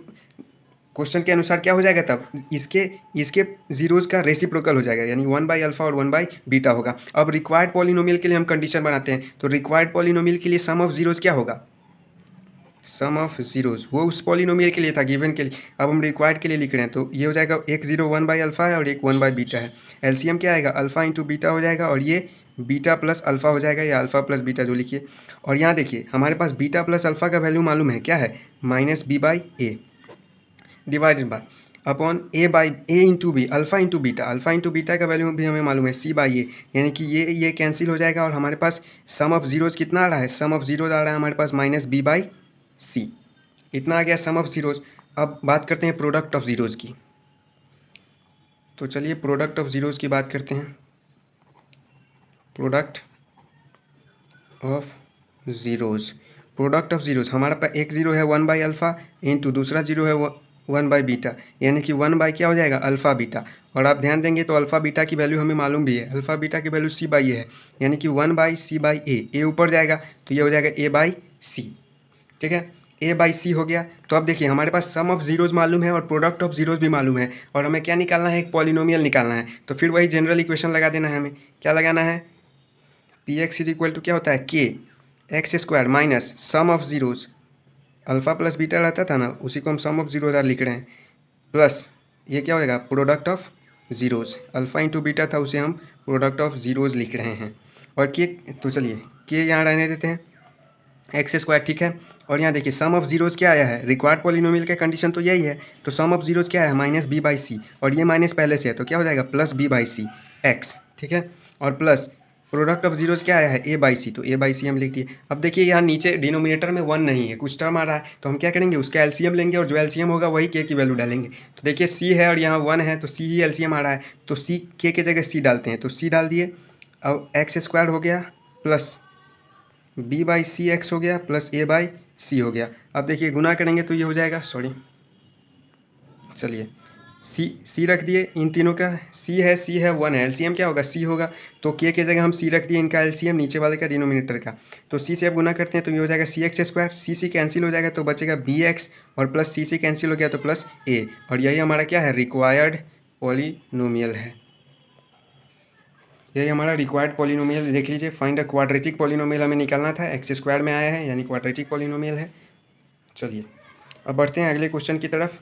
क्वेश्चन के अनुसार क्या हो जाएगा? तब इसके जीरोज का रेसिप्रोकल हो जाएगा, यानी 1/अल्फ़ा और 1/बीटा होगा। अब रिक्वायर्ड पॉलिनोमियल के लिए हम कंडीशन बनाते हैं, तो रिक्वायर्ड पॉलिनोमियल के लिए सम ऑफ जीरोज क्या होगा? सम ऑफ जीरोज वो उस पॉलिनोमियल के लिए था, गिवन के लिए। अब हम रिक्वायर्ड के लिए लिख रहे हैं, तो ये हो जाएगा एक जीरो 1/अल्फ़ा है और एक 1/बीटा है। एलसीएम क्या आएगा? अल्फ़ा इंटू बीटा हो जाएगा, और ये बीटा प्लस अल्फ़ा हो जाएगा, या अल्फ़ा प्लस बीटा जो लिखिए। और यहाँ देखिए हमारे पास बीटा प्लस अल्फ़ा का वैल्यू मालूम है, क्या है? Minus b by a divided by upon a by a into b, alpha into beta का वैल्यू भी हमें मालूम है सी बाई ए, यानी कि ये कैंसिल हो जाएगा और हमारे पास सम ऑफ जीरोज़ कितना आ रहा है? सम ऑफ जीरोज़ आ रहा है हमारे पास माइनस बी बाई सी। इतना आ गया सम ऑफ जीरोज़। अब बात करते हैं प्रोडक्ट ऑफ जीरोज़ की। तो चलिए प्रोडक्ट ऑफ जीरोज़ की बात करते हैं। प्रोडक्ट ऑफ जीरोज़ हमारा पास एक जीरो है 1/अल्फ़ा इंटू दूसरा जीरो है 1/बीटा, यानी कि 1/ क्या हो जाएगा? Alpha beta. और आप ध्यान देंगे तो अल्फ़ा बीटा की वैल्यू हमें मालूम भी है, अल्फ़ा बीटा की वैल्यू सी बाई ए है, यानी कि 1/c/a। ए ऊपर जाएगा तो ये हो जाएगा a/c। ठीक है, a/c हो गया। तो अब देखिए हमारे पास सम ऑफ जीरोज़ मालूम है और प्रोडक्ट ऑफ जीरोज़ भी मालूम है, और हमें क्या निकालना है? एक पॉलिनोमियल निकालना है। तो फिर वही जनरल इक्वेशन लगा देना है हमें। क्या लगाना है? P x is equal to क्या होता है? K x square minus sum of zeros, alpha plus beta रहता था ना, उसी को हम सम ऑफ जीरोज़ आर लिख रहे हैं, प्लस ये क्या हो जाएगा? Product of zeros. Alpha into beta था उसे हम प्रोडक्ट ऑफ जीरोज़ लिख रहे हैं। और के, तो चलिए के यहाँ रहने देते हैं, एक्स स्क्वायर। ठीक है, और यहाँ देखिए सम ऑफ जीरोज़ क्या आया है? रिक्वायर्ड पॉलिनोमियल का कंडीशन तो यही है, तो सम ऑफ जीरोज़ क्या है? माइनस बी बाई सी, और ये माइनस पहले से है तो क्या हो जाएगा? Plus b by c x. ठीक है, और प्लस प्रोडक्ट ऑफ जीरोज़ क्या आया है? ए बाई सी, तो ए बाई सी हम लिख दिए। अब देखिए यहाँ नीचे डिनोमिनेटर में 1 नहीं है, कुछ टर्म आ रहा है, तो हम क्या करेंगे? उसका एलसीएम लेंगे, और जो एलसीएम होगा वही के की वैल्यू डालेंगे। तो देखिए सी है और यहाँ 1 है, तो सी ही एलसीएम आ रहा है, तो सी के जगह सी डालते हैं, तो सी डाल दिए। अब एक्स स्क्वायर हो गया plus b by c x हो गया प्लस ए बाई सी हो गया। अब देखिए गुना करेंगे तो ये हो जाएगा, चलिए सी रख दिए, इन तीनों का सी है 1 है, एलसीएम क्या होगा सी होगा, तो के की जगह हम सी रख दिए, इनका एलसीएम नीचे वाले का डिनोमिनेटर का, तो सी से अब गुना करते हैं तो ये हो जाएगा सी एक्स स्क्वायर, सी कैंसिल हो जाएगा तो बचेगा बी एक्स, और प्लस सी कैंसिल हो गया तो प्लस ए, और यही हमारा क्या है रिक्वायर्ड पॉलिनोमियल है। यही हमारा रिक्वायर्ड पॉलिनोमियल देख लीजिए, फाइंड अ क्वाड्रेटिक पॉलिनोमियल हमें निकालना था, एक्स स्क्वायर में आया है यानी क्वाड्रेटिक पॉलिनोमियल है। चलिए अब बढ़ते हैं अगले क्वेश्चन की तरफ।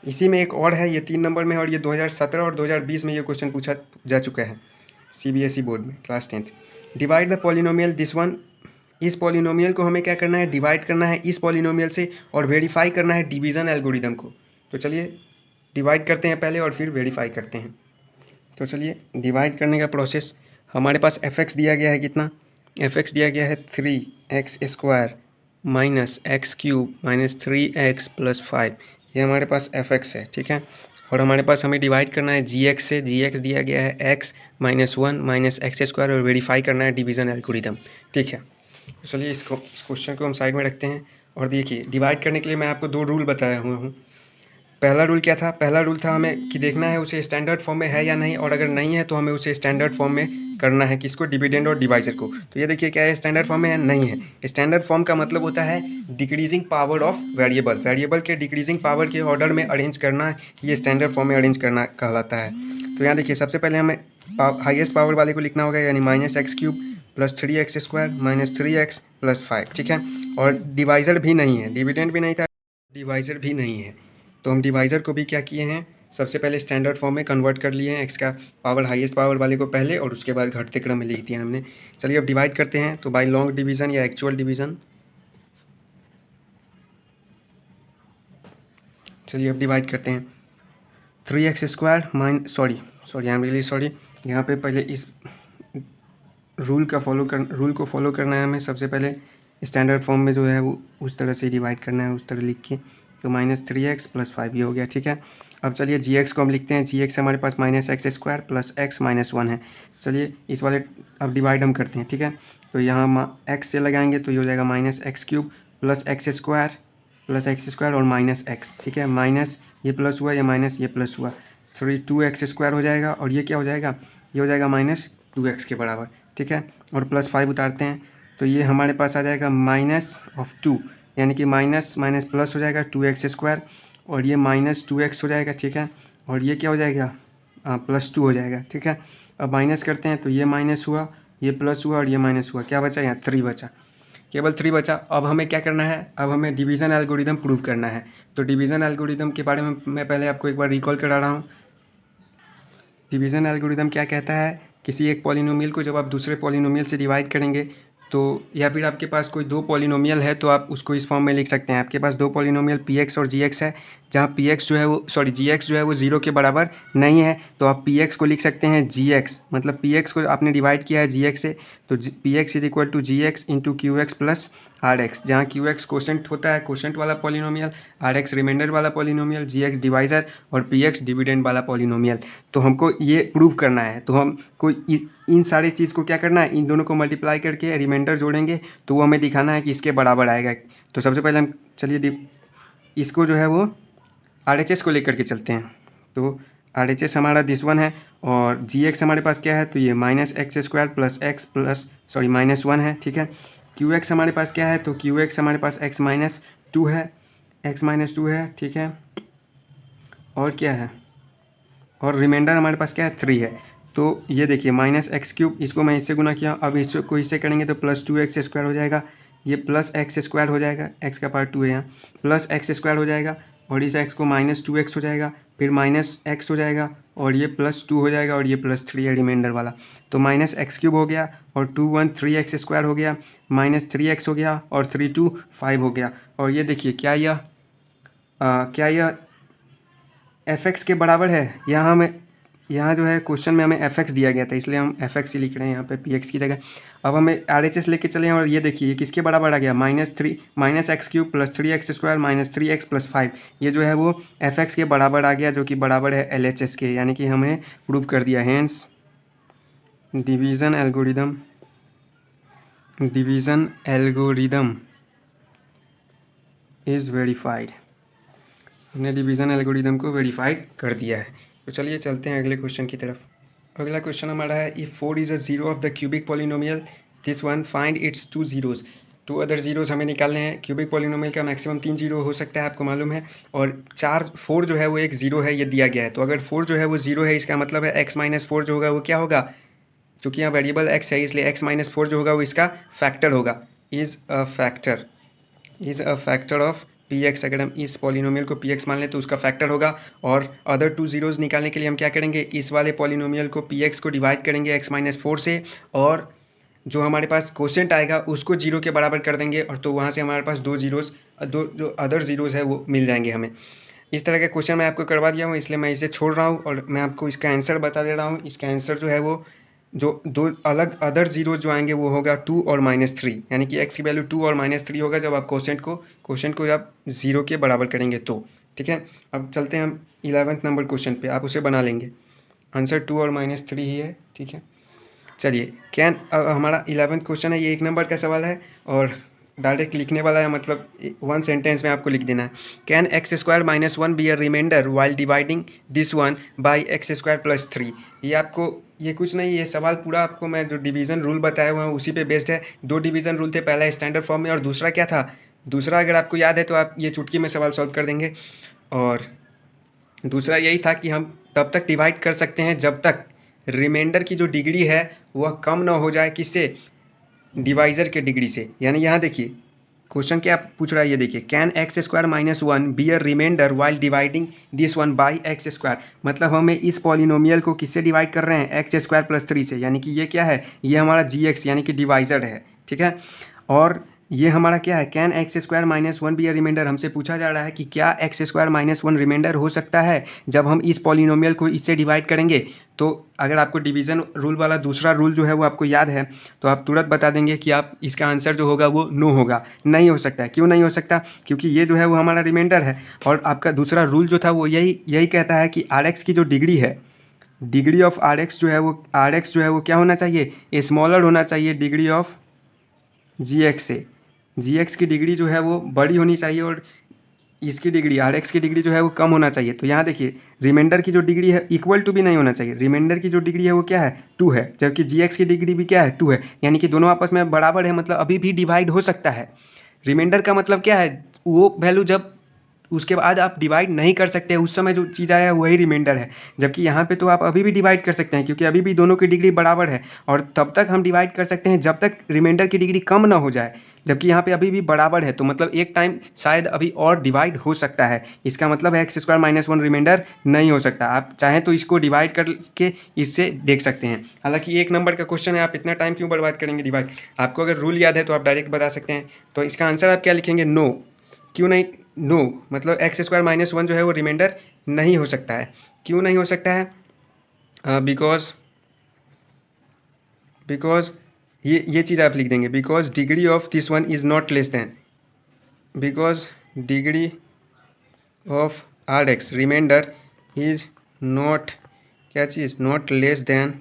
इसी में एक और है, ये 3 नंबर में है और ये 2017 और 2020 में ये क्वेश्चन पूछा जा चुका है सीबीएसई बोर्ड में class 10th। Divide the polynomial this one, इस पॉलिनोमियल को हमें क्या करना है डिवाइड करना है इस पॉलिनोमियल से, और वेरीफाई करना है डिवीज़न एल्गोरिदम को। तो चलिए डिवाइड करते हैं पहले और फिर वेरीफाई करते हैं। तो चलिए डिवाइड करने का प्रोसेस, हमारे पास एफ एक्स दिया गया है, कितना एफ एक्स दिया गया है 3x² minus x cube minus 3x plus 5, ये हमारे पास एफ एक्स है, ठीक है। और हमारे पास हमें डिवाइड करना है जी एक्स से, जी एक्स दिया गया है x माइनस 1 माइनस x², और वेरीफाई करना है डिवीज़न एल्गोरिदम, ठीक है। तो चलिए इस क्वेश्चन को हम साइड में रखते हैं, और देखिए डिवाइड करने के लिए मैं आपको 2 रूल बताया हुआ हूँ। पहला रूल क्या था, पहला रूल था हमें कि देखना है उसे स्टैंडर्ड फॉर्म में है या नहीं, और अगर नहीं है तो हमें उसे स्टैंडर्ड फॉर्म में करना है, किसको डिविडेंड और डिवाइजर को। तो ये देखिए क्या है स्टैंडर्ड फॉर्म में है, नहीं है। स्टैंडर्ड फॉर्म का मतलब होता है decreasing power of variable, variable के डिक्रीजिंग पावर के ऑर्डर में अरेंज करना, ये स्टैंडर्ड फॉर्म में अरेंज करना कहलाता है। तो यहाँ देखिए सबसे पहले हमें हाईएस्ट पावर वाले को लिखना होगा, यानी -x³ plus 3x² minus 3x plus 5, ठीक है। और डिवाइजर भी नहीं है, डिविडेंड भी नहीं था, डिवाइजर भी नहीं है, तो हम डिवाइज़र को भी क्या किए हैं सबसे पहले स्टैंडर्ड फॉर्म में कन्वर्ट कर लिए हैं, एक्स का पावर हाईएस्ट पावर वाले को पहले और उसके बाद घटते क्रम में लिख दिया हमने। चलिए अब डिवाइड करते हैं, तो बाय लॉन्ग डिवीज़न या एक्चुअल डिवीज़न, चलिए अब डिवाइड करते हैं 3x² sorry I am really sorry, यहाँ पे पहले इस रूल को फॉलो करना है हमें। सबसे पहले स्टैंडर्ड फॉर्म में जो है वो उस तरह से डिवाइड करना है, उस तरह लिख के, तो -3x प्लस 5 ये हो गया, ठीक है। अब चलिए जी को हम लिखते हैं, जी हमारे पास -x² प्लस x माइनस 1 है। चलिए इस वाले अब डिवाइड हम करते हैं, ठीक है। तो यहाँ x से लगाएंगे तो ये हो जाएगा -x³ प्लस x² और -x, ठीक है। माइनस ये प्लस हुआ, ये माइनस ये प्लस हुआ, 2x² हो जाएगा, और ये क्या हो जाएगा, ये हो जाएगा -2x के बराबर, ठीक है। और प्लस 5 उतारते हैं तो ये हमारे पास आ जाएगा -2, यानी कि माइनस माइनस प्लस हो जाएगा 2x², और ये -2x हो जाएगा, ठीक है। और ये क्या हो जाएगा +2 हो जाएगा, ठीक है। अब माइनस करते हैं तो ये माइनस हुआ, ये प्लस हुआ और ये माइनस हुआ, क्या बचा यहाँ 3 बचा, केवल 3 बचा। अब हमें क्या करना है, अब हमें डिवीज़न एल्गोरिदम प्रूव करना है। तो डिवीज़न एल्गोरिदम के बारे में मैं पहले आपको एक बार रिकॉल करा रहा हूँ। डिवीज़न एल्गोरिदम क्या कहता है, किसी एक पॉलिनोमियल को जब आप दूसरे पॉलिनोमियल से डिवाइड करेंगे, तो या फिर आपके पास कोई 2 पॉलिनोमियल है तो आप उसको इस फॉर्म में लिख सकते हैं। आपके पास 2 पॉलिनोमियल px और gx है, जहाँ px जो है वो gx जो है वो 0 के बराबर नहीं है, तो आप px को लिख सकते हैं gx, मतलब px को आपने डिवाइड किया है gx से, तो px is equal to gx into qx plus rx, जहाँ qx कोशेंट होता है, कोशेंट वाला पॉलिनोमियल, rx रिमाइंडर वाला पॉलिनोमियल, gx डिवाइज़र और px डिविडेंड वाला पॉलिनोमियल। तो हमको ये प्रूव करना है, तो हमको इन सारी चीज़ को क्या करना है, इन दोनों को मल्टीप्लाई करके रिमाइंडर जोड़ेंगे, तो वो हमें दिखाना है कि इसके बराबर आएगा। तो सबसे पहले हम चलिए इसको जो है वो RHS को लेकर के चलते हैं। तो RHS हमारा दिस वन है, और GX हमारे पास क्या है, तो ये -x² प्लस x प्लस -1 है, ठीक है। QX हमारे पास क्या है, तो QX हमारे पास x माइनस 2 है, ठीक है। और क्या है, और रिमाइंडर हमारे पास क्या है 3 है। तो ये देखिए -x³, इसको मैं इससे गुना किया, अब इसको इससे करेंगे तो +2x² हो जाएगा, ये +x² हो जाएगा, x का पार्ट 2 है यहाँ, +x² हो जाएगा, और इस x को -2x हो जाएगा, फिर -x हो जाएगा, और ये +2 हो जाएगा, और ये +3 है रिमाइंडर वाला। तो -x³ हो गया, और 2 1 3x² हो गया, -3x हो गया, और 3 2 5 हो गया। और ये देखिए क्या यह fx के बराबर है, यहाँ जो है क्वेश्चन में हमें fx दिया गया था, इसलिए हम fx ही लिख रहे हैं यहाँ पे px की जगह। अब हमें RHS लेके चले हैं, और ये देखिए ये किसके बराबर आ गया, -x³ plus 3x² minus 3x plus 5, ये जो है वो fx के बराबर आ गया, जो कि बराबर है LHS के, यानी कि हमें प्रूव कर दिया। Hence division algorithm is verified. हमने डिवीज़न एल्गोरिदम को वेरीफाइड कर दिया है। तो चलिए चलते हैं अगले क्वेश्चन की तरफ। अगला क्वेश्चन हमारा है, if 4 is a zero of the cubic polynomial this one find its 2 zeros. 2 other zeros हमें निकालने हैं। क्यूबिक पॉलिनोमियल का मैक्सिमम 3 ज़ीरो हो सकता है, आपको मालूम है, और 4 जो है वो एक ज़ीरो है, ये दिया गया है। तो अगर 4 जो है वो ज़ीरो है, इसका मतलब है x माइनस 4 जो होगा वो क्या होगा, चूँकि यहाँ वेरिएबल x है इसलिए x माइनस 4 जो होगा वो इसका फैक्टर होगा। Is a factor of P x. अगर हम इस पॉलिनोमियल को पी एक्स मान लें तो उसका फैक्टर होगा। और अदर 2 ज़ीरोज़ निकालने के लिए हम क्या करेंगे, इस वाले पॉलिनोमियल को पी एक्स को डिवाइड करेंगे x माइनस 4 से, और जो हमारे पास क्वोशेंट आएगा उसको जीरो के बराबर कर देंगे, और तो वहाँ से हमारे पास 2 ज़ीरोज़, दो जो अदर ज़ीरोज़ है वो मिल जाएंगे हमें। इस तरह के क्वेश्चन मैं आपको करवा दिया हूँ, इसलिए मैं इसे छोड़ रहा हूँ और मैं आपको इसका आंसर बता दे रहा हूँ। इसका आंसर जो है वो, जो दो अलग अदर जीरो जो आएंगे वो होगा 2 और -3, यानी कि x की वैल्यू 2 और -3 होगा जब आप क्वोशेंट को आप ज़ीरो के बराबर करेंगे तो। ठीक है, अब चलते हैं हम 11th नंबर क्वेश्चन पे, आप उसे बना लेंगे। आंसर 2 और -3 ही है। ठीक है, चलिए हमारा 11th क्वेश्चन है, ये 1 नंबर का सवाल है और डायरेक्ट लिखने वाला है, मतलब 1 सेंटेंस में आपको लिख देना है। Can x square minus 1 be a remainder while dividing this one by x square plus 3। ये आपको, ये कुछ नहीं, ये सवाल पूरा आपको मैं जो डिवीज़न रूल बताया हुआ है उसी पे बेस्ड है। 2 डिवीज़न रूल थे, पहला स्टैंडर्ड फॉर्म में और दूसरा क्या था, दूसरा अगर आपको याद है तो आप ये चुटकी में सवाल सॉल्व कर देंगे। और दूसरा यही था कि हम तब तक डिवाइड कर सकते हैं जब तक रिमाइंडर की जो डिग्री है वह कम ना हो जाए, किससे, डिवाइज़र के डिग्री से। यानी यहाँ देखिए क्वेश्चन क्या पूछ रहा है, ये देखिए, can x square minus 1 be a remainder while dividing this one by x square. मतलब हमें इस पॉलिनोमियल को किससे डिवाइड कर रहे हैं, एक्स स्क्वायर प्लस 3 से, यानी कि ये क्या है, ये हमारा जी एक्स यानी कि डिवाइज़र है। ठीक है, और ये हमारा क्या है, can x square minus 1 be a remainder. हमसे पूछा जा रहा है कि क्या एक्स स्क्वायर माइनस 1 रिमाइंडर हो सकता है जब हम इस पॉलिनोमियल को इससे डिवाइड करेंगे। तो अगर आपको डिवीज़न रूल वाला दूसरा रूल जो है वो आपको याद है तो आप तुरंत बता देंगे कि आप इसका आंसर जो होगा वो नो होगा, नहीं हो सकता है। क्यों नहीं हो सकता, क्योंकि ये जो है वो हमारा रिमाइंडर है, और आपका दूसरा रूल जो था वो यही कहता है कि आर एक्स की जो डिग्री है, डिग्री ऑफ आर एक्स जो है वो क्या होना चाहिए, स्मॉलर होना चाहिए डिग्री ऑफ जी एक्स से। जी एक्स की डिग्री जो है वो बड़ी होनी चाहिए और इसकी डिग्री आर एक्स की डिग्री जो है वो कम होना चाहिए। तो यहाँ देखिए रिमाइंडर की जो डिग्री है इक्वल टू भी नहीं होना चाहिए, रिमाइंडर की जो डिग्री है वो क्या है, 2 है, जबकि जी एक्स की डिग्री भी क्या है, 2 है, यानी कि दोनों आपस में बराबर है, मतलब अभी भी डिवाइड हो सकता है। रिमाइंडर का मतलब क्या है, वो वैल्यू जब उसके बाद आप डिवाइड नहीं कर सकते, उस समय जो चीज़ आया है वही रिमाइंडर है। जबकि यहाँ पे तो आप अभी भी डिवाइड कर सकते हैं, क्योंकि अभी भी दोनों की डिग्री बराबर है, और तब तक हम डिवाइड कर सकते हैं जब तक रिमाइंडर की डिग्री कम ना हो जाए, जबकि यहाँ पे अभी भी बराबर है। तो मतलब एक टाइम शायद अभी और डिवाइड हो सकता है, इसका मतलब है एक्स स्क्वायर माइनस 1 रिमाइंडर नहीं हो सकता। आप चाहें तो इसको डिवाइड करके इससे देख सकते हैं। हालांकि 1 नंबर का क्वेश्चन है, आप इतना टाइम क्यों बर्बाद करेंगे डिवाइड। आपको अगर रूल याद है तो आप डायरेक्ट बता सकते हैं। तो इसका आंसर आप क्या लिखेंगे, नो। क्यों नहीं, नो मतलब एक्स स्क्वायर माइनस 1 जो है वो रिमाइंडर नहीं हो सकता है। क्यों नहीं हो सकता है, बिकॉज ये चीज़ आप लिख देंगे, because degree of this one is not less than, because degree of r x remainder is not, क्या चीज़, not less than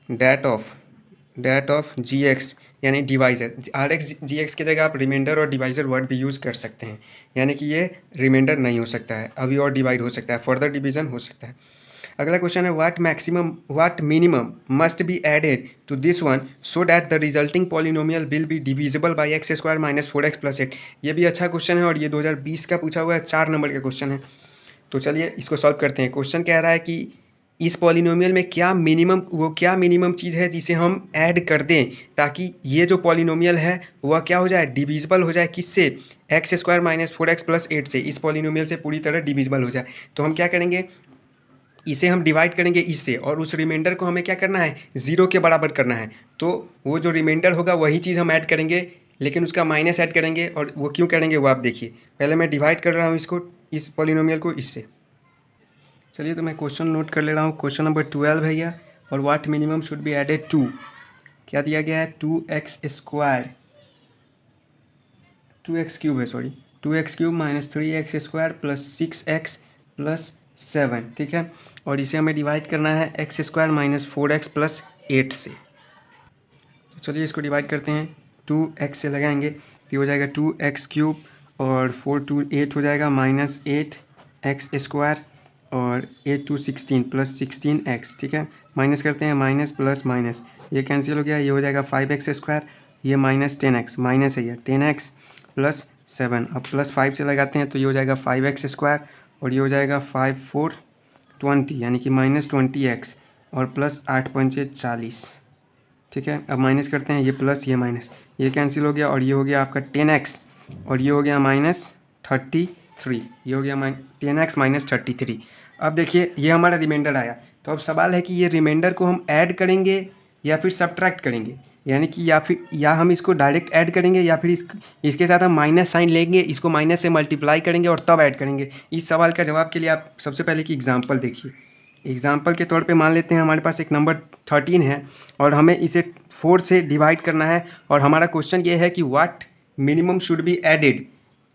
that of g x, यानी divisor. R x g x की जगह आप रिमाइंडर और डिवाइज़र वर्ड भी यूज़ कर सकते हैं, यानी कि ये रिमाइंडर नहीं हो सकता है, अभी और डिवाइड हो सकता है, फर्दर डिवीज़न हो सकता है। अगला क्वेश्चन है, what minimum must be added to this one so that the resulting polynomial will be divisible by x square minus 4x plus 8। ये भी अच्छा क्वेश्चन है और ये 2020 का पूछा हुआ है, 4 नंबर का क्वेश्चन है। तो चलिए इसको सॉल्व करते हैं। क्वेश्चन कह रहा है कि इस पॉलिनोमियल में क्या मिनिमम चीज़ है जिसे हम ऐड कर दें ताकि ये जो पॉलिनोमियल है वह क्या हो जाए, डिविजिबल हो जाए, किससे, x square minus 4x plus 8 से, इस पॉलिनोमियल से पूरी तरह डिविजिबल हो जाए। तो हम क्या करेंगे, इसे हम डिवाइड करेंगे इससे, और उस रिमाइंडर को हमें क्या करना है, ज़ीरो के बराबर करना है। तो वो जो रिमाइंडर होगा वही चीज़ हम ऐड करेंगे, लेकिन उसका माइनस ऐड करेंगे, और वो क्यों करेंगे वो आप देखिए। पहले मैं डिवाइड कर रहा हूँ इसको, इस पॉलिनोमियल को इससे। चलिए तो मैं क्वेश्चन नोट कर ले रहा हूँ। क्वेश्चन नंबर 12 है यह, और what minimum should be added to, क्या दिया गया है, 2x स्क्वायर, 2x क्यूब है, sorry 2x cube minus 3x square plus 6x plus 7। ठीक है, और इसे हमें डिवाइड करना है x square minus 4x plus 8 से। तो चलिए इसको डिवाइड करते हैं, 2x से लगाएंगे तो हो जाएगा 2x क्यूब और 4 2 8 हो जाएगा -8x² और 8 2 16 प्लस 16x, ठीक है। माइनस करते हैं, माइनस प्लस माइनस, ये कैंसिल हो गया, ये हो जाएगा 5x², ये -10x, माइनस है ये 10x प्लस 7, अब प्लस 5 से लगाते हैं तो ये हो जाएगा 5x² और ये हो जाएगा 5 4 20 यानी कि -20x और प्लस 8 5 40, ठीक है। अब माइनस करते हैं, ये प्लस ये माइनस, ये कैंसिल हो गया और ये हो गया आपका 10x और ये हो गया -33, ये हो गया 10x -33। अब देखिए ये हमारा रिमाइंडर आया, तो अब सवाल है कि ये रिमाइंडर को हम ऐड करेंगे या फिर सब्ट्रैक्ट करेंगे, यानी कि या हम इसको डायरेक्ट ऐड करेंगे या फिर इसके साथ हम माइनस साइन लेंगे, इसको माइनस से मल्टीप्लाई करेंगे और तब ऐड करेंगे। इस सवाल का जवाब के लिए आप सबसे पहले की एग्जाम्पल देखिए। एग्जाम्पल के तौर पे मान लेते हैं हमारे पास एक नंबर 13 है और हमें इसे 4 से डिवाइड करना है और हमारा क्वेश्चन ये है कि what minimum should be added,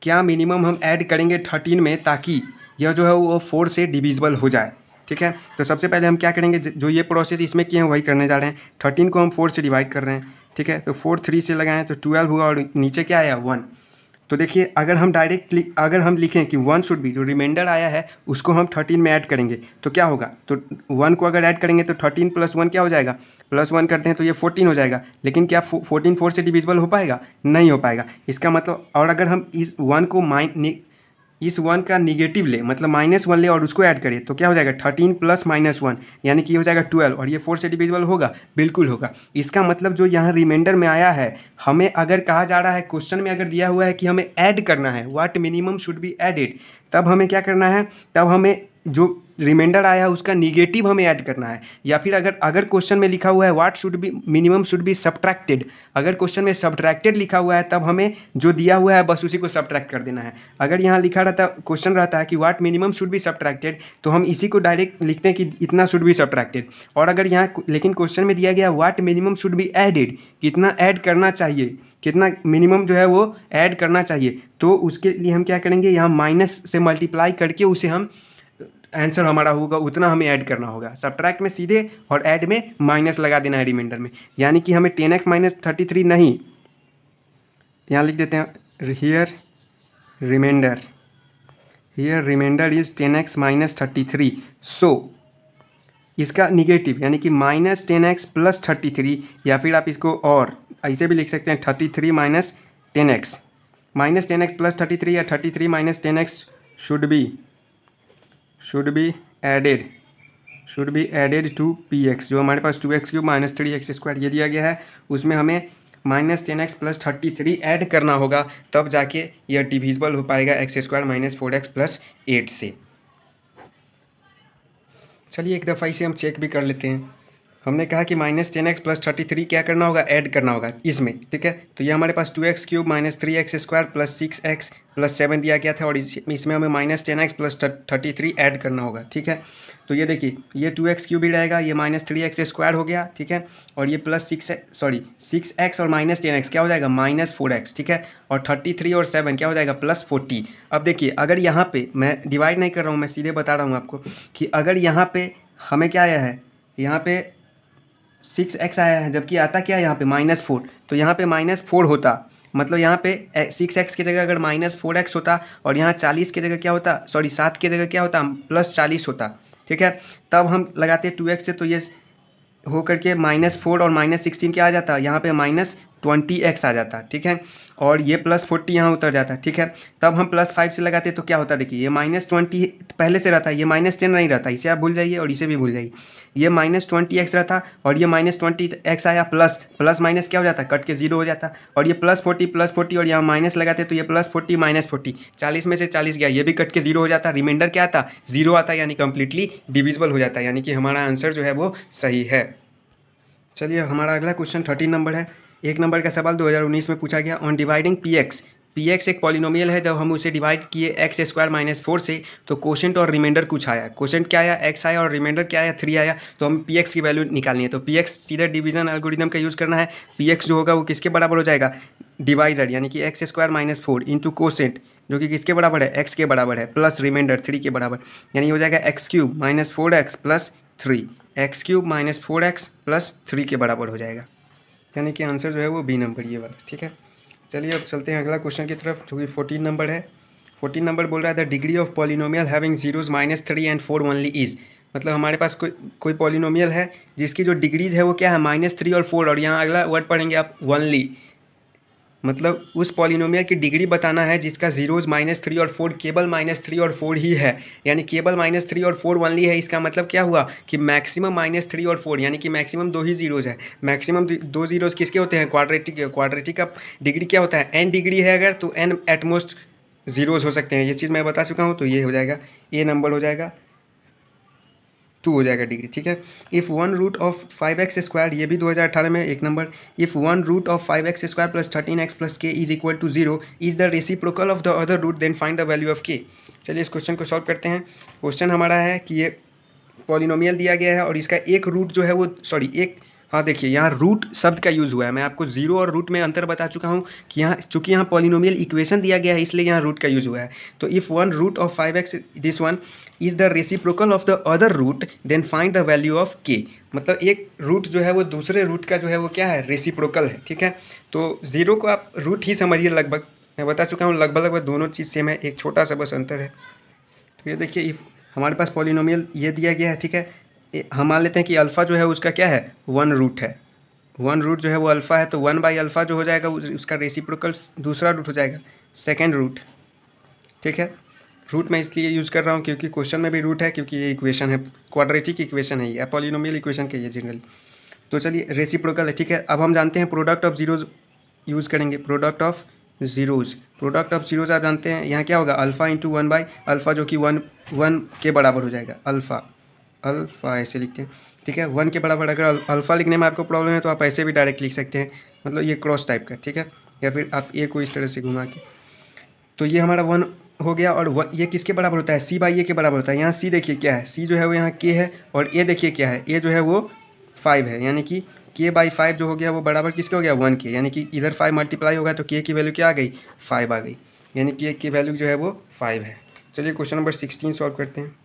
क्या मिनिमम हम ऐड करेंगे 13 में ताकि यह जो है वो 4 से डिविजिबल हो जाए, ठीक है। तो सबसे पहले हम क्या करेंगे, जो ये प्रोसेस इसमें किए हैं वही करने जा रहे हैं। 13 को हम 4 से डिवाइड कर रहे हैं, ठीक है। तो 4 3 से लगाएं तो 12 हुआ और नीचे क्या आया 1। तो देखिए अगर हम लिखें कि 1 शुड बी, जो रिमाइंडर आया है उसको हम 13 में ऐड करेंगे तो क्या होगा, तो 1 को अगर ऐड करेंगे तो 13 प्लस 1 क्या हो जाएगा, प्लस 1 करते हैं तो ये 14 हो जाएगा। लेकिन क्या 14 4 से डिविजिबल हो पाएगा, नहीं हो पाएगा। इसका मतलब, और अगर हम इस 1 का निगेटिव ले, मतलब -1 ले और उसको ऐड करें तो क्या हो जाएगा 13 प्लस -1 यानी कि ये हो जाएगा 12 और ये 4 से डिविजिबल होगा, बिल्कुल होगा। इसका मतलब जो यहाँ रिमाइंडर में आया है, हमें अगर कहा जा रहा है, क्वेश्चन में अगर दिया हुआ है कि हमें ऐड करना है, what minimum should be added, तब हमें क्या करना है, तब हमें जो रिमाइंडर आया है उसका निगेटिव हमें ऐड करना है। या फिर अगर क्वेश्चन में लिखा हुआ है what should be minimum should be subtracted, अगर क्वेश्चन में सब्ट्रैक्टेड लिखा हुआ है तब हमें जो दिया हुआ है बस उसी को सब्ट्रैक्ट कर देना है। अगर यहाँ लिखा रहता, क्वेश्चन रहता है कि what minimum should be subtracted, तो हम इसी को डायरेक्ट लिखते हैं कि इतना शुड बी सब्ट्रैक्टेड। और अगर यहाँ लेकिन क्वेश्चन में दिया गया what minimum should be added, कितना ऐड करना चाहिए, कितना मिनिमम जो है वो ऐड करना चाहिए, तो उसके लिए हम क्या करेंगे, यहाँ माइनस से मल्टीप्लाई करके उसे हम आंसर हमारा होगा उतना हमें ऐड करना होगा। सब्ट्रैक्ट में सीधे और ऐड में माइनस लगा देना है रिमाइंडर में, यानी कि हमें 10x -33 नहीं, यहाँ लिख देते हैं हियर रिमाइंडर इज 10x -33। सो इसका निगेटिव यानी कि -10x + 33, या फिर आप इसको और ऐसे भी लिख सकते हैं 33 - 10x, -10x + 33 या 33 - 10x should be added to px, जो हमारे पास 2x³ -3x² ये दिया गया है, उसमें हमें -10x + 33 ऐड करना होगा, तब जाके यह डिविजिबल हो पाएगा x² - 4x + 8 से। चलिए एक दफ़ा इसे हम चेक भी कर लेते हैं। हमने कहा कि -10x + 33 क्या करना होगा, ऐड करना होगा इसमें, ठीक है। तो ये हमारे पास 2x³ - 3x² + 6x + 7 दिया गया था और इसमें हमें -10x + 33 ऐड करना होगा, ठीक है। तो ये देखिए, ये 2x³ भी रहेगा, ये -3x² हो गया, ठीक है। और ये प्लस 6x और -10x क्या हो जाएगा, -4x, ठीक है। और 33 और 7 क्या हो जाएगा, +40। अब देखिए, अगर यहाँ पे मैं डिवाइड नहीं कर रहा हूँ, मैं सीधे बता रहा हूँ आपको कि अगर यहाँ पे हमें क्या आया है, यहाँ पे 6x आया है, जबकि आता क्या है यहाँ पे -4, तो यहाँ पे -4 होता, मतलब यहाँ पे 6x की जगह अगर -4x होता और यहाँ 40 की जगह क्या होता, 7 की जगह क्या होता, +40 होता, ठीक है। तब हम लगाते 2x से, तो ये हो करके -4 और -16 क्या आ जाता, यहाँ पे -20x आ जाता, ठीक है। और ये +40 यहाँ उतर जाता, ठीक है। तब हम +5 से लगाते तो क्या होता, देखिए ये -20 पहले से रहता है, ये -10 नहीं रहता, इसे आप भूल जाइए और इसे भी भूल जाइए। ये -20x रहता और ये -20x आया, प्लस माइनस क्या हो जाता, कट के 0 हो जाता। और ये +40 और यहाँ माइनस लगाते तो ये +40 -40, 40 में से 40 गया, ये भी कट के 0 हो जाता, रिमाइंडर क्या आता, 0 आता, यानी कंप्लीटली डिविजिबल हो जाता, यानी कि हमारा आंसर जो है वो सही है। चलिए हमारा अगला क्वेश्चन 13 नंबर है। एक नंबर का सवाल 2019 में पूछा गया, ऑन डिवाइडिंग px एक पॉलिनोमियल है, जब हम उसे डिवाइड किए x² - 4 से तो कोशेंट और रिमाइंडर कुछ आया, कोशेंट क्या आया, x आया और रिमाइंडर क्या आया, 3 आया। तो हम px की वैल्यू निकालनी है, तो px सीधे डिवीजन एल्गोरिदम का यूज़ करना है। px जो होगा वो किसके बराबर हो जाएगा, डिवाइजर यानी कि x² - 4 इंटू कोशेंट जो कि किसके बराबर है, x के बराबर है, प्लस रिमाइंडर 3 के बराबर, यानी हो जाएगा x³ - 4x + 3, x³ - 4x + 3 के बराबर हो जाएगा, यानी कि आंसर जो है वो बी नंबर ये वाला, ठीक है। चलिए अब चलते हैं अगला क्वेश्चन की तरफ, जो कि 14 नंबर है। 14 नंबर बोल रहा है the degree of polynomial having zeros -3 and 4 only is. मतलब हमारे पास कोई पॉलिनोमियल है जिसकी जो डिग्रीज है वो क्या है, -3 और 4, और यहाँ अगला वर्ड पढ़ेंगे आप ओनली। मतलब उस पॉलिनोमियल की डिग्री बताना है जिसका जीरोज -3 और 4, केवल -3 और 4 ही है, यानी केवल -3 और 4 ओनली है। इसका मतलब क्या हुआ कि मैक्सिमम -3 और 4, यानी कि मैक्सिमम दो ही जीरोज है। मैक्सिमम दो जीरोज किसके होते हैं, क्वाड्रेटिक का डिग्री क्या होता है, n डिग्री है अगर, तो n एटमोस्ट जीरोज हो सकते हैं। ये चीज़ मैं बता चुका हूँ, तो ये हो जाएगा, ए नंबर हो जाएगा 2 हो जाएगा डिग्री, ठीक है। If one root of 5x square, ये भी 2018 में 1 number. If one root of 5x square plus 13x plus k is equal to 0 is the reciprocal of the other root, then find the value of k. चलिए इस क्वेश्चन को सॉल्व करते हैं। क्वेश्चन हमारा है कि ये पॉलिनोमियल दिया गया है और इसका एक रूट जो है वो, सॉरी एक, हाँ देखिए यहाँ रूट शब्द का यूज़ हुआ है। मैं आपको जीरो और रूट में अंतर बता चुका हूँ कि यहाँ चूंकि यहाँ पॉलिनोमियल इक्वेशन दिया गया है इसलिए यहाँ रूट का यूज़ हुआ है। तो if one root of 5x this one is the reciprocal of the other root, then find the value of k. मतलब एक रूट जो है वो दूसरे रूट का जो है वो क्या है, रेसिप्रोकल है, ठीक है। तो जीरो को आप रूट ही समझिए, लगभग मैं बता चुका हूँ, लगभग दोनों चीज़ सेम है, एक छोटा सा बस अंतर है। तो ये देखिए, इफ़ हमारे पास पॉलिनोमियल ये दिया गया है, ठीक है। हम मान लेते हैं कि अल्फ़ा जो है उसका क्या है, 1 रूट है। 1 रूट जो है वो अल्फ़ा है, तो 1/अल्फ़ा जो हो जाएगा उसका रेसिप्रोकल दूसरा रूट हो जाएगा, सेकेंड रूट, ठीक है। रूट मैं इसलिए यूज़ कर रहा हूँ क्योंकि क्वेश्चन में भी रूट है, क्योंकि ये इक्वेशन है, क्वाड्रेटिक इक्वेशन है, ये पॉलिनोमियल इक्वेशन के ये जनरली। तो चलिए रेसिप्रोकल है, ठीक है। अब हम जानते हैं प्रोडक्ट ऑफ जीरोज यूज़ करेंगे, product of zeros. Product of zeros आप जानते हैं यहाँ क्या होगा, अल्फ़ा इंटू 1/अल्फ़ा, जो कि 1 के बराबर हो जाएगा। अल्फ़ा ऐसे लिखते हैं, ठीक है। 1 के बराबर, अगर अल्फ़ा लिखने में आपको प्रॉब्लम है तो आप ऐसे भी डायरेक्ट लिख सकते हैं, मतलब ये क्रॉस टाइप का, ठीक है। या फिर आप ए को इस तरह से घुमा के, तो ये हमारा 1 हो गया। और ये किसके बराबर होता है, c/a के बराबर होता है। यहाँ c देखिए क्या है, c जो है वो यहाँ k है, और a देखिए क्या है, a जो है वो 5 है, यानी कि k/5 जो हो गया वो बराबर किसके हो गया, 1 के। यानी कि इधर 5 मल्टीप्लाई होगा तो k की वैल्यू क्या आ गई, 5 आ गई, यानी कि k की वैल्यू जो है वो 5 है। चलिए क्वेश्चन नंबर 16 सॉल्व करते हैं।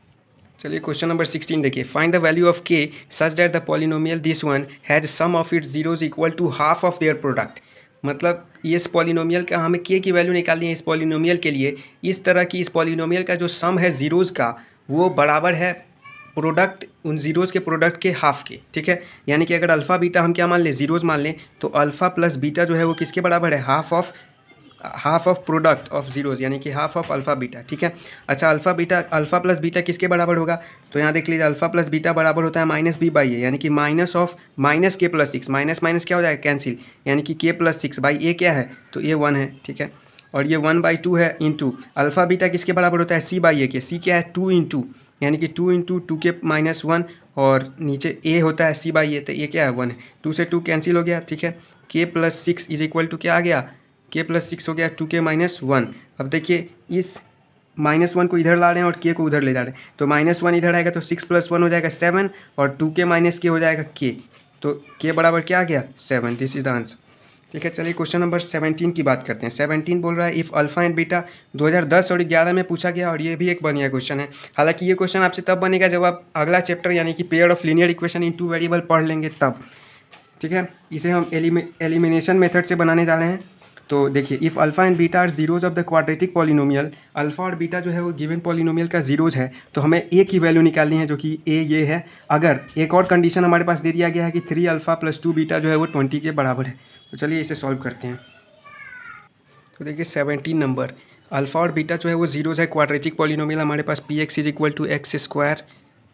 चलिए क्वेश्चन नंबर 16 देखिए, find the value of k such that the polynomial this one has sum of its zeros equal to half of their product. मतलब इस पॉलिनोमियल का हमें k की वैल्यू निकालनी है इस पॉलिनोमियल के लिए, इस तरह की इस पॉलिनोमियल का जो सम है जीरोज का वो बराबर है प्रोडक्ट, उन जीरोज के प्रोडक्ट के हाफ के, ठीक है। यानी कि अगर अल्फ़ा बीटा हम क्या मान लें, जीरोज मान लें, तो अल्फ़ा प्लस बीटा जो है वो किसके बराबर है, half of product of zeros, यानी कि हाफ ऑफ अल्फ़ा बीटा, ठीक है। अच्छा, अल्फ़ा प्लस बीटा किसके बराबर होगा, तो यहाँ देख लीजिए, अल्फ़ा प्लस बीटा बराबर होता है -b/a, यानी कि माइनस ऑफ माइनस के प्लस 6, माइनस माइनस क्या हो जाएगा, कैंसिल, यानी कि k + 6/a क्या है, तो ये 1 है, ठीक है। और ये 1/2 है, इंटू अल्फ़ा बीटा किसके बराबर होता है, c/a के, c क्या है, 2 इंटू, यानी कि 2 इंटू 2k - 1, और नीचे a होता है c/a, तो ये क्या है, 1 है, 2 से 2 कैंसिल हो गया, ठीक है। k + 6 इज इक्वल टू क्या आ गया, k + 6 हो गया 2k - 1। अब देखिए इस -1 को इधर ला रहे हैं और k को उधर ले जा रहे हैं, तो -1 इधर आएगा तो 6 + 1 हो जाएगा 7, और 2k - k हो जाएगा k, तो k बराबर क्या आ गया, 7। दिस इज द आंसर, ठीक है। चलिए क्वेश्चन नंबर 17 की बात करते हैं। 17 बोल रहा है इफ़ अल्फ़ा एंड बीटा, 2010 और 11 में पूछा गया, और ये भी एक बढ़िया क्वेश्चन है। हालांकि ये क्वेश्चन आपसे तब बनेगा जब आप अगला चैप्टर यानी कि pair of linear equation in 2 variable पढ़ लेंगे तब, ठीक है। इसे हम एलिमिनेशन मेथड से बनाने जा रहे हैं। तो देखिए, if alpha and beta are zeros of the quadratic polynomial, alpha और बीटा जो है वो गिवन पॉलिनोमियल का जीरोज है, तो हमें ए की वैल्यू निकालनी है, जो कि ए ये है। अगर एक और कंडीशन हमारे पास दे दिया गया है कि 3α + 2 बीटा जो है वो 20 के बराबर है। तो चलिए इसे सॉल्व करते हैं। तो देखिए 17 नंबर, अल्फ़ा और बीटा जो है वो जीरोज है, क्वाड्रेटिक पॉलिनोमियल हमारे पास px = x²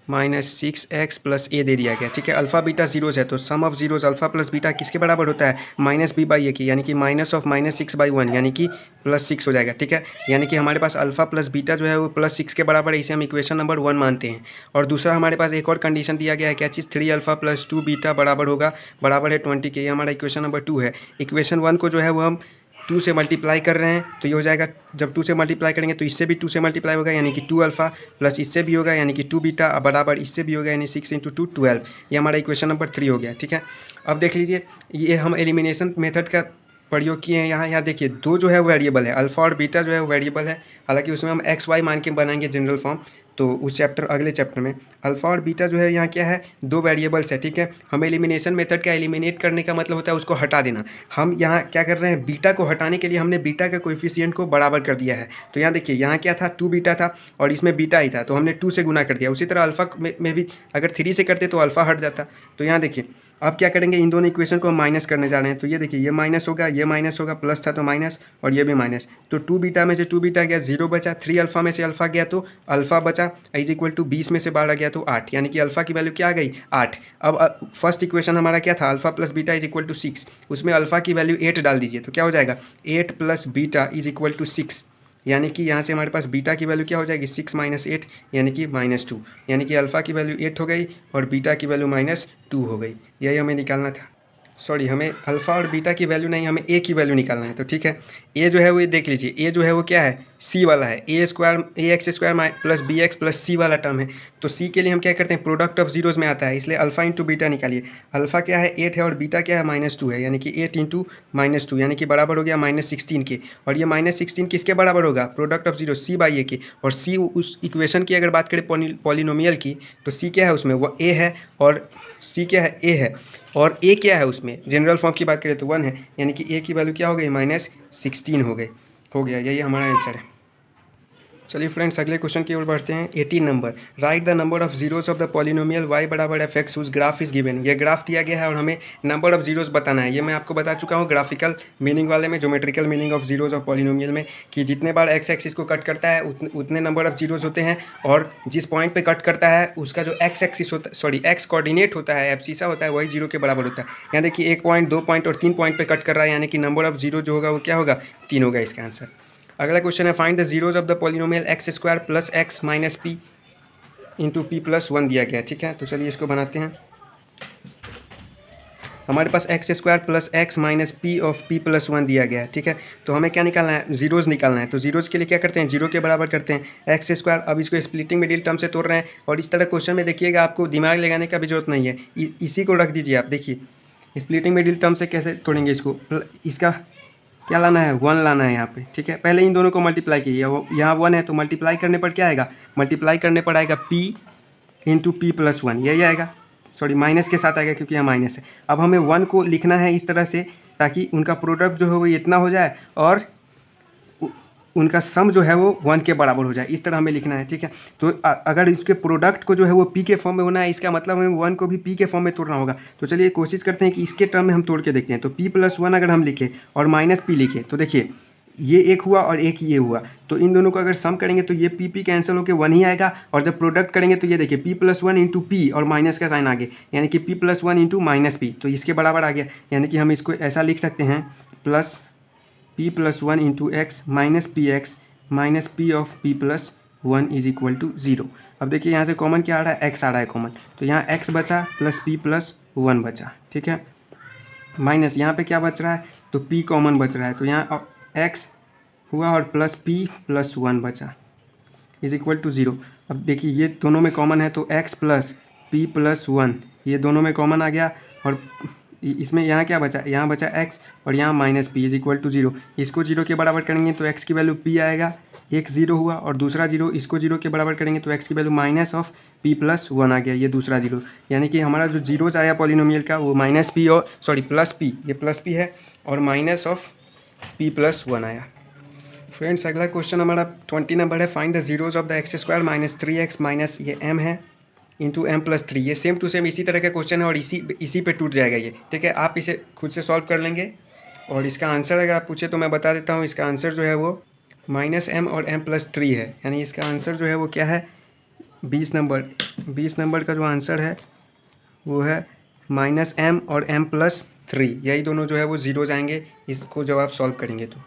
- 6x + a दे दिया गया, ठीक है। अल्फ़ा बीटा जीरोज है, तो sum of zeros alpha plus beta किसके बराबर होता है, -b/a की, यानी कि माइनस ऑफ -6/1, यानी कि +6 हो जाएगा, ठीक है। यानी कि हमारे पास अल्फ़ा प्लस बीटा जो है वो +6 के बराबर है, इसे हम इक्वेशन नंबर 1 मानते हैं। और दूसरा हमारे पास एक और कंडीशन दिया गया है, क्या चीज़, 3α + 2 बीटा बराबर है 20 के, ये हमारा इक्वेशन नंबर 2 है। इक्वेशन 1 को जो है वो हम 2 से मल्टीप्लाई कर रहे हैं, तो ये हो जाएगा, जब 2 से मल्टीप्लाई करेंगे तो इससे भी 2 से मल्टीप्लाई होगा, यानी कि 2α प्लस इससे भी होगा, यानी कि 2 बीटा बराबर इससे भी होगा, यानी 6 × 2 12। ये हमारा इक्वेशन नंबर 3 हो गया, ठीक है। अब देख लीजिए, ये हम एलिमिनेशन मेथड का प्रयोग किए हैं। यहाँ देखिए, दो जो है वो वेरिएबल है, अल्फ़ा और बीटा जो है वो वेरिएबल है, हालांकि उसमें हम x y मान के बनाएंगे जनरल फॉर्म। तो उस चैप्टर अगले चैप्टर में अल्फ़ा और बीटा जो है यहाँ क्या है, दो वेरिएबल्स है, ठीक है। हमें एलिमिनेशन मेथड का एलिमिनेट करने का मतलब होता है उसको हटा देना। हम यहाँ क्या कर रहे हैं, बीटा को हटाने के लिए हमने बीटा का कोएफिशिएंट को बराबर कर दिया है। तो यहाँ देखिए, यहाँ क्या था, 2 बीटा था और इसमें बीटा ही था, तो हमने 2 से गुना कर दिया। उसी तरह अल्फ़ा में भी अगर 3 से करते तो अल्फ़ा हट जाता। तो यहाँ देखिए अब क्या करेंगे, इन दोनों इक्वेशन को हम माइनस करने जा रहे हैं। तो ये देखिए, ये माइनस होगा, ये माइनस होगा, प्लस था तो माइनस, और ये भी माइनस। तो 2 बीटा में से 2 बीटा गया, 0 बचा। 3 अल्फ़ा में से अल्फ़ा गया तो अल्फ़ा बचा, इज इक्वल टू 20 में से 12 गया तो 8, यानी कि अल्फ़ा की वैल्यू क्या आ गई, 8। अब फर्स्ट इक्वेशन हमारा क्या था, alpha plus beta is equal to 6, उसमें अल्फ़ा की वैल्यू 8 डाल दीजिए तो क्या हो जाएगा, 8 plus beta is equal to 6, यानी कि यहाँ से हमारे पास बीटा की वैल्यू क्या हो जाएगी, 6 माइनस 8 यानी कि -2, यानी कि अल्फ़ा की वैल्यू 8 हो गई और बीटा की वैल्यू -2 हो गई। यही हमें निकालना था। सॉरी, हमें अल्फ़ा और बीटा की वैल्यू नहीं, हमें ए की वैल्यू निकालना है। तो ठीक है, ए जो है वो, ये देख लीजिए, ए जो है वो क्या है, सी वाला है, ax² प्लस bx प्लस सी वाला टर्म है। तो सी के लिए हम क्या करते हैं, प्रोडक्ट ऑफ जीरोज़ में आता है, इसलिए अल्फ़ा इंटू बीटा निकालिए। अल्फ़ा क्या है, 8 है और बीटा क्या है, -2 है, यानी कि 8 इंटू -2 यानी कि बराबर हो गया -16 के। और ये -16 किसके बराबर होगा, product of zero c by a के। और सी उस इक्वेशन की अगर बात करें पॉलिनोमियल की, तो सी क्या है उसमें, वो ए है, और सी क्या है, ए है, और ए क्या है उसमें, जनरल फॉर्म की बात करें तो 1 है, यानी कि ए की वैल्यू क्या हो गई, -16 हो गया। यही हमारा आंसर है। चलिए फ्रेंड्स, अगले क्वेश्चन की ओर बढ़ते हैं। 18 number, write the number of zeros of the polynomial y बराबर f(x) whose graph is given. ये ग्राफ दिया गया है और हमें नंबर ऑफ जीरोस बताना है। ये मैं आपको बता चुका हूँ ग्राफिकल मीनिंग वाले में, geometrical meaning of zeros of polynomial में, कि जितने बार x एक्सिस को कट करता है उतने नंबर ऑफ जीरोस होते हैं, और जिस पॉइंट पे कट करता है उसका जो x एक्सिस होता है, सॉरी x कोऑर्डिनेट होता है, एब्सिसा होता है, वही जीरो के बराबर होता है। यहाँ देखिए 1 पॉइंट, 2 पॉइंट और 3 पॉइंट पे कट कर रहा है, यानी कि नंबर ऑफ जीरो जो होगा वो क्या होगा, 3 होगा इसका आंसर। अगला क्वेश्चन है, find the zeros of the polynomial x² plus x minus P into P plus 1 दिया गया है, ठीक है। तो चलिए इसको बनाते हैं। हमारे पास x² plus x minus p of p plus 1 दिया गया है, ठीक है। तो हमें क्या निकालना है, जीरोज़ निकालना है। तो जीरोज़ के लिए क्या करते हैं, जीरो के बराबर करते हैं x²। अब इसको स्प्लिटिंग मिडिल टर्म से तोड़ रहे हैं, और इस तरह क्वेश्चन में देखिएगा आपको दिमाग लगाने का भी जरूरत नहीं है, इसी को रख दीजिए आप। देखिए स्प्लिटिंग मिडिल टर्म से कैसे तोड़ेंगे इसको, इसका क्या लाना है, 1 लाना है यहाँ पे, ठीक है। पहले इन दोनों को मल्टीप्लाई कीजिए, यहाँ 1 है तो मल्टीप्लाई करने पर क्या आएगा, मल्टीप्लाई करने पर आएगा p इंटू पी प्लस 1, यही आएगा। सॉरी, माइनस के साथ आएगा क्योंकि यहाँ माइनस है। अब हमें 1 को लिखना है इस तरह से ताकि उनका प्रोडक्ट जो है वो इतना हो जाए और उनका सम जो है वो 1 के बराबर हो जाए, इस तरह हमें लिखना है, ठीक है। तो अगर इसके प्रोडक्ट को जो है वो p के फॉर्म में होना है, इसका मतलब हमें 1 को भी p के फॉर्म में तोड़ना होगा। तो चलिए कोशिश करते हैं कि इसके टर्म में हम तोड़ के देखते हैं। तो p प्लस 1 अगर हम लिखें और माइनस p लिखें, तो देखिए ये एक हुआ और एक ये हुआ, तो इन दोनों को अगर सम करेंगे तो ये p कैंसिल होकर 1 ही आएगा, और जब प्रोडक्ट करेंगे तो ये देखिए p प्लस 1 इंटू पी और माइनस का साइन आ गया, यानी कि p plus 1 into minus P, तो इसके बराबर आ गया। यानी कि हम इसको ऐसा लिख सकते हैं, plus p plus 1 into x minus p x minus p of p plus 1 is equal to 0। अब देखिए यहाँ से कॉमन क्या आ रहा है, x आ रहा है कॉमन, तो यहाँ x बचा प्लस p प्लस 1 बचा, ठीक है। माइनस यहाँ पे क्या बच रहा है, तो p कॉमन बच रहा है, तो यहाँ x हुआ और प्लस p प्लस 1 बचा इज इक्वल टू 0। अब देखिए ये दोनों में कॉमन है, तो x प्लस p प्लस 1 ये दोनों में कॉमन आ गया, और इसमें यहाँ क्या बचा, यहाँ बचा x और यहाँ minus p is equal to 0। इसको 0 के बराबर करेंगे तो x की वैल्यू p आएगा, एक 0 हुआ, और दूसरा 0 इसको 0 के बराबर करेंगे तो x की value minus of p plus 1 आ गया, ये दूसरा 0। यानी कि हमारा जो जीरोज आया पॉलिनोमियल का वो माइनस पी और सॉरी प्लस p, ये प्लस p है, और माइनस ऑफ p प्लस 1 आया। फ्रेंड्स अगला क्वेश्चन हमारा 20 नंबर है, find the zeros of the x² minus 3x minus ये m है इंटू m प्लस 3। ये सेम टू सेम इसी तरह का क्वेश्चन है और इसी पे टूट जाएगा ये, ठीक है। आप इसे खुद से सॉल्व कर लेंगे, और इसका आंसर अगर आप पूछे तो मैं बता देता हूँ। इसका आंसर जो है वो -m और m प्लस 3 है, यानी इसका आंसर जो है वो क्या है, 20 नंबर का जो आंसर है वो है -m और m प्लस 3, यही दोनों जो है वो जीरोज आएंगे इसको जब आप सॉल्व करेंगे तो।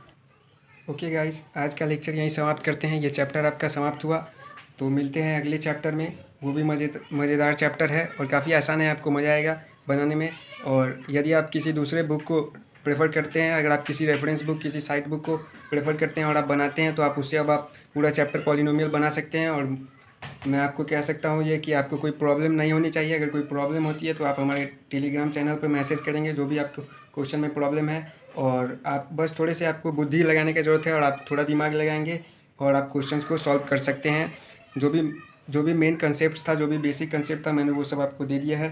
ओके गाइस, आज का लेक्चर यहीं समाप्त करते हैं। ये चैप्टर आपका समाप्त हुआ, तो मिलते हैं अगले चैप्टर में। वो भी मज़ेदार चैप्टर है और काफ़ी आसान है, आपको मज़ा आएगा बनाने में। और यदि आप किसी दूसरे बुक को प्रेफर करते हैं, अगर आप किसी रेफरेंस बुक, किसी साइट बुक को प्रेफर करते हैं और आप बनाते हैं, तो आप उससे अब आप पूरा चैप्टर पॉलिनोमियल बना सकते हैं। और मैं आपको कह सकता हूँ ये कि आपको कोई प्रॉब्लम नहीं होनी चाहिए। अगर कोई प्रॉब्लम होती है तो आप हमारे टेलीग्राम चैनल पर मैसेज करेंगे, जो भी आपको क्वेश्चन में प्रॉब्लम है, और आप बस थोड़े से आपको बुद्धि लगाने की ज़रूरत है, और आप थोड़ा दिमाग लगाएंगे और आप क्वेश्चंस को सॉल्व कर सकते हैं। जो भी जो भी मेन कंसेप्ट था, जो भी बेसिक कंसेप्ट था, मैंने वो सब आपको दे दिया है।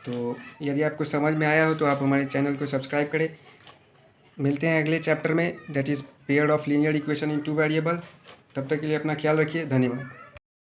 तो यदि आपको समझ में आया हो तो आप हमारे चैनल को सब्सक्राइब करें। मिलते हैं अगले चैप्टर में, that is pair of linear equation in two variable. तब तक के लिए अपना ख्याल रखिए। धन्यवाद।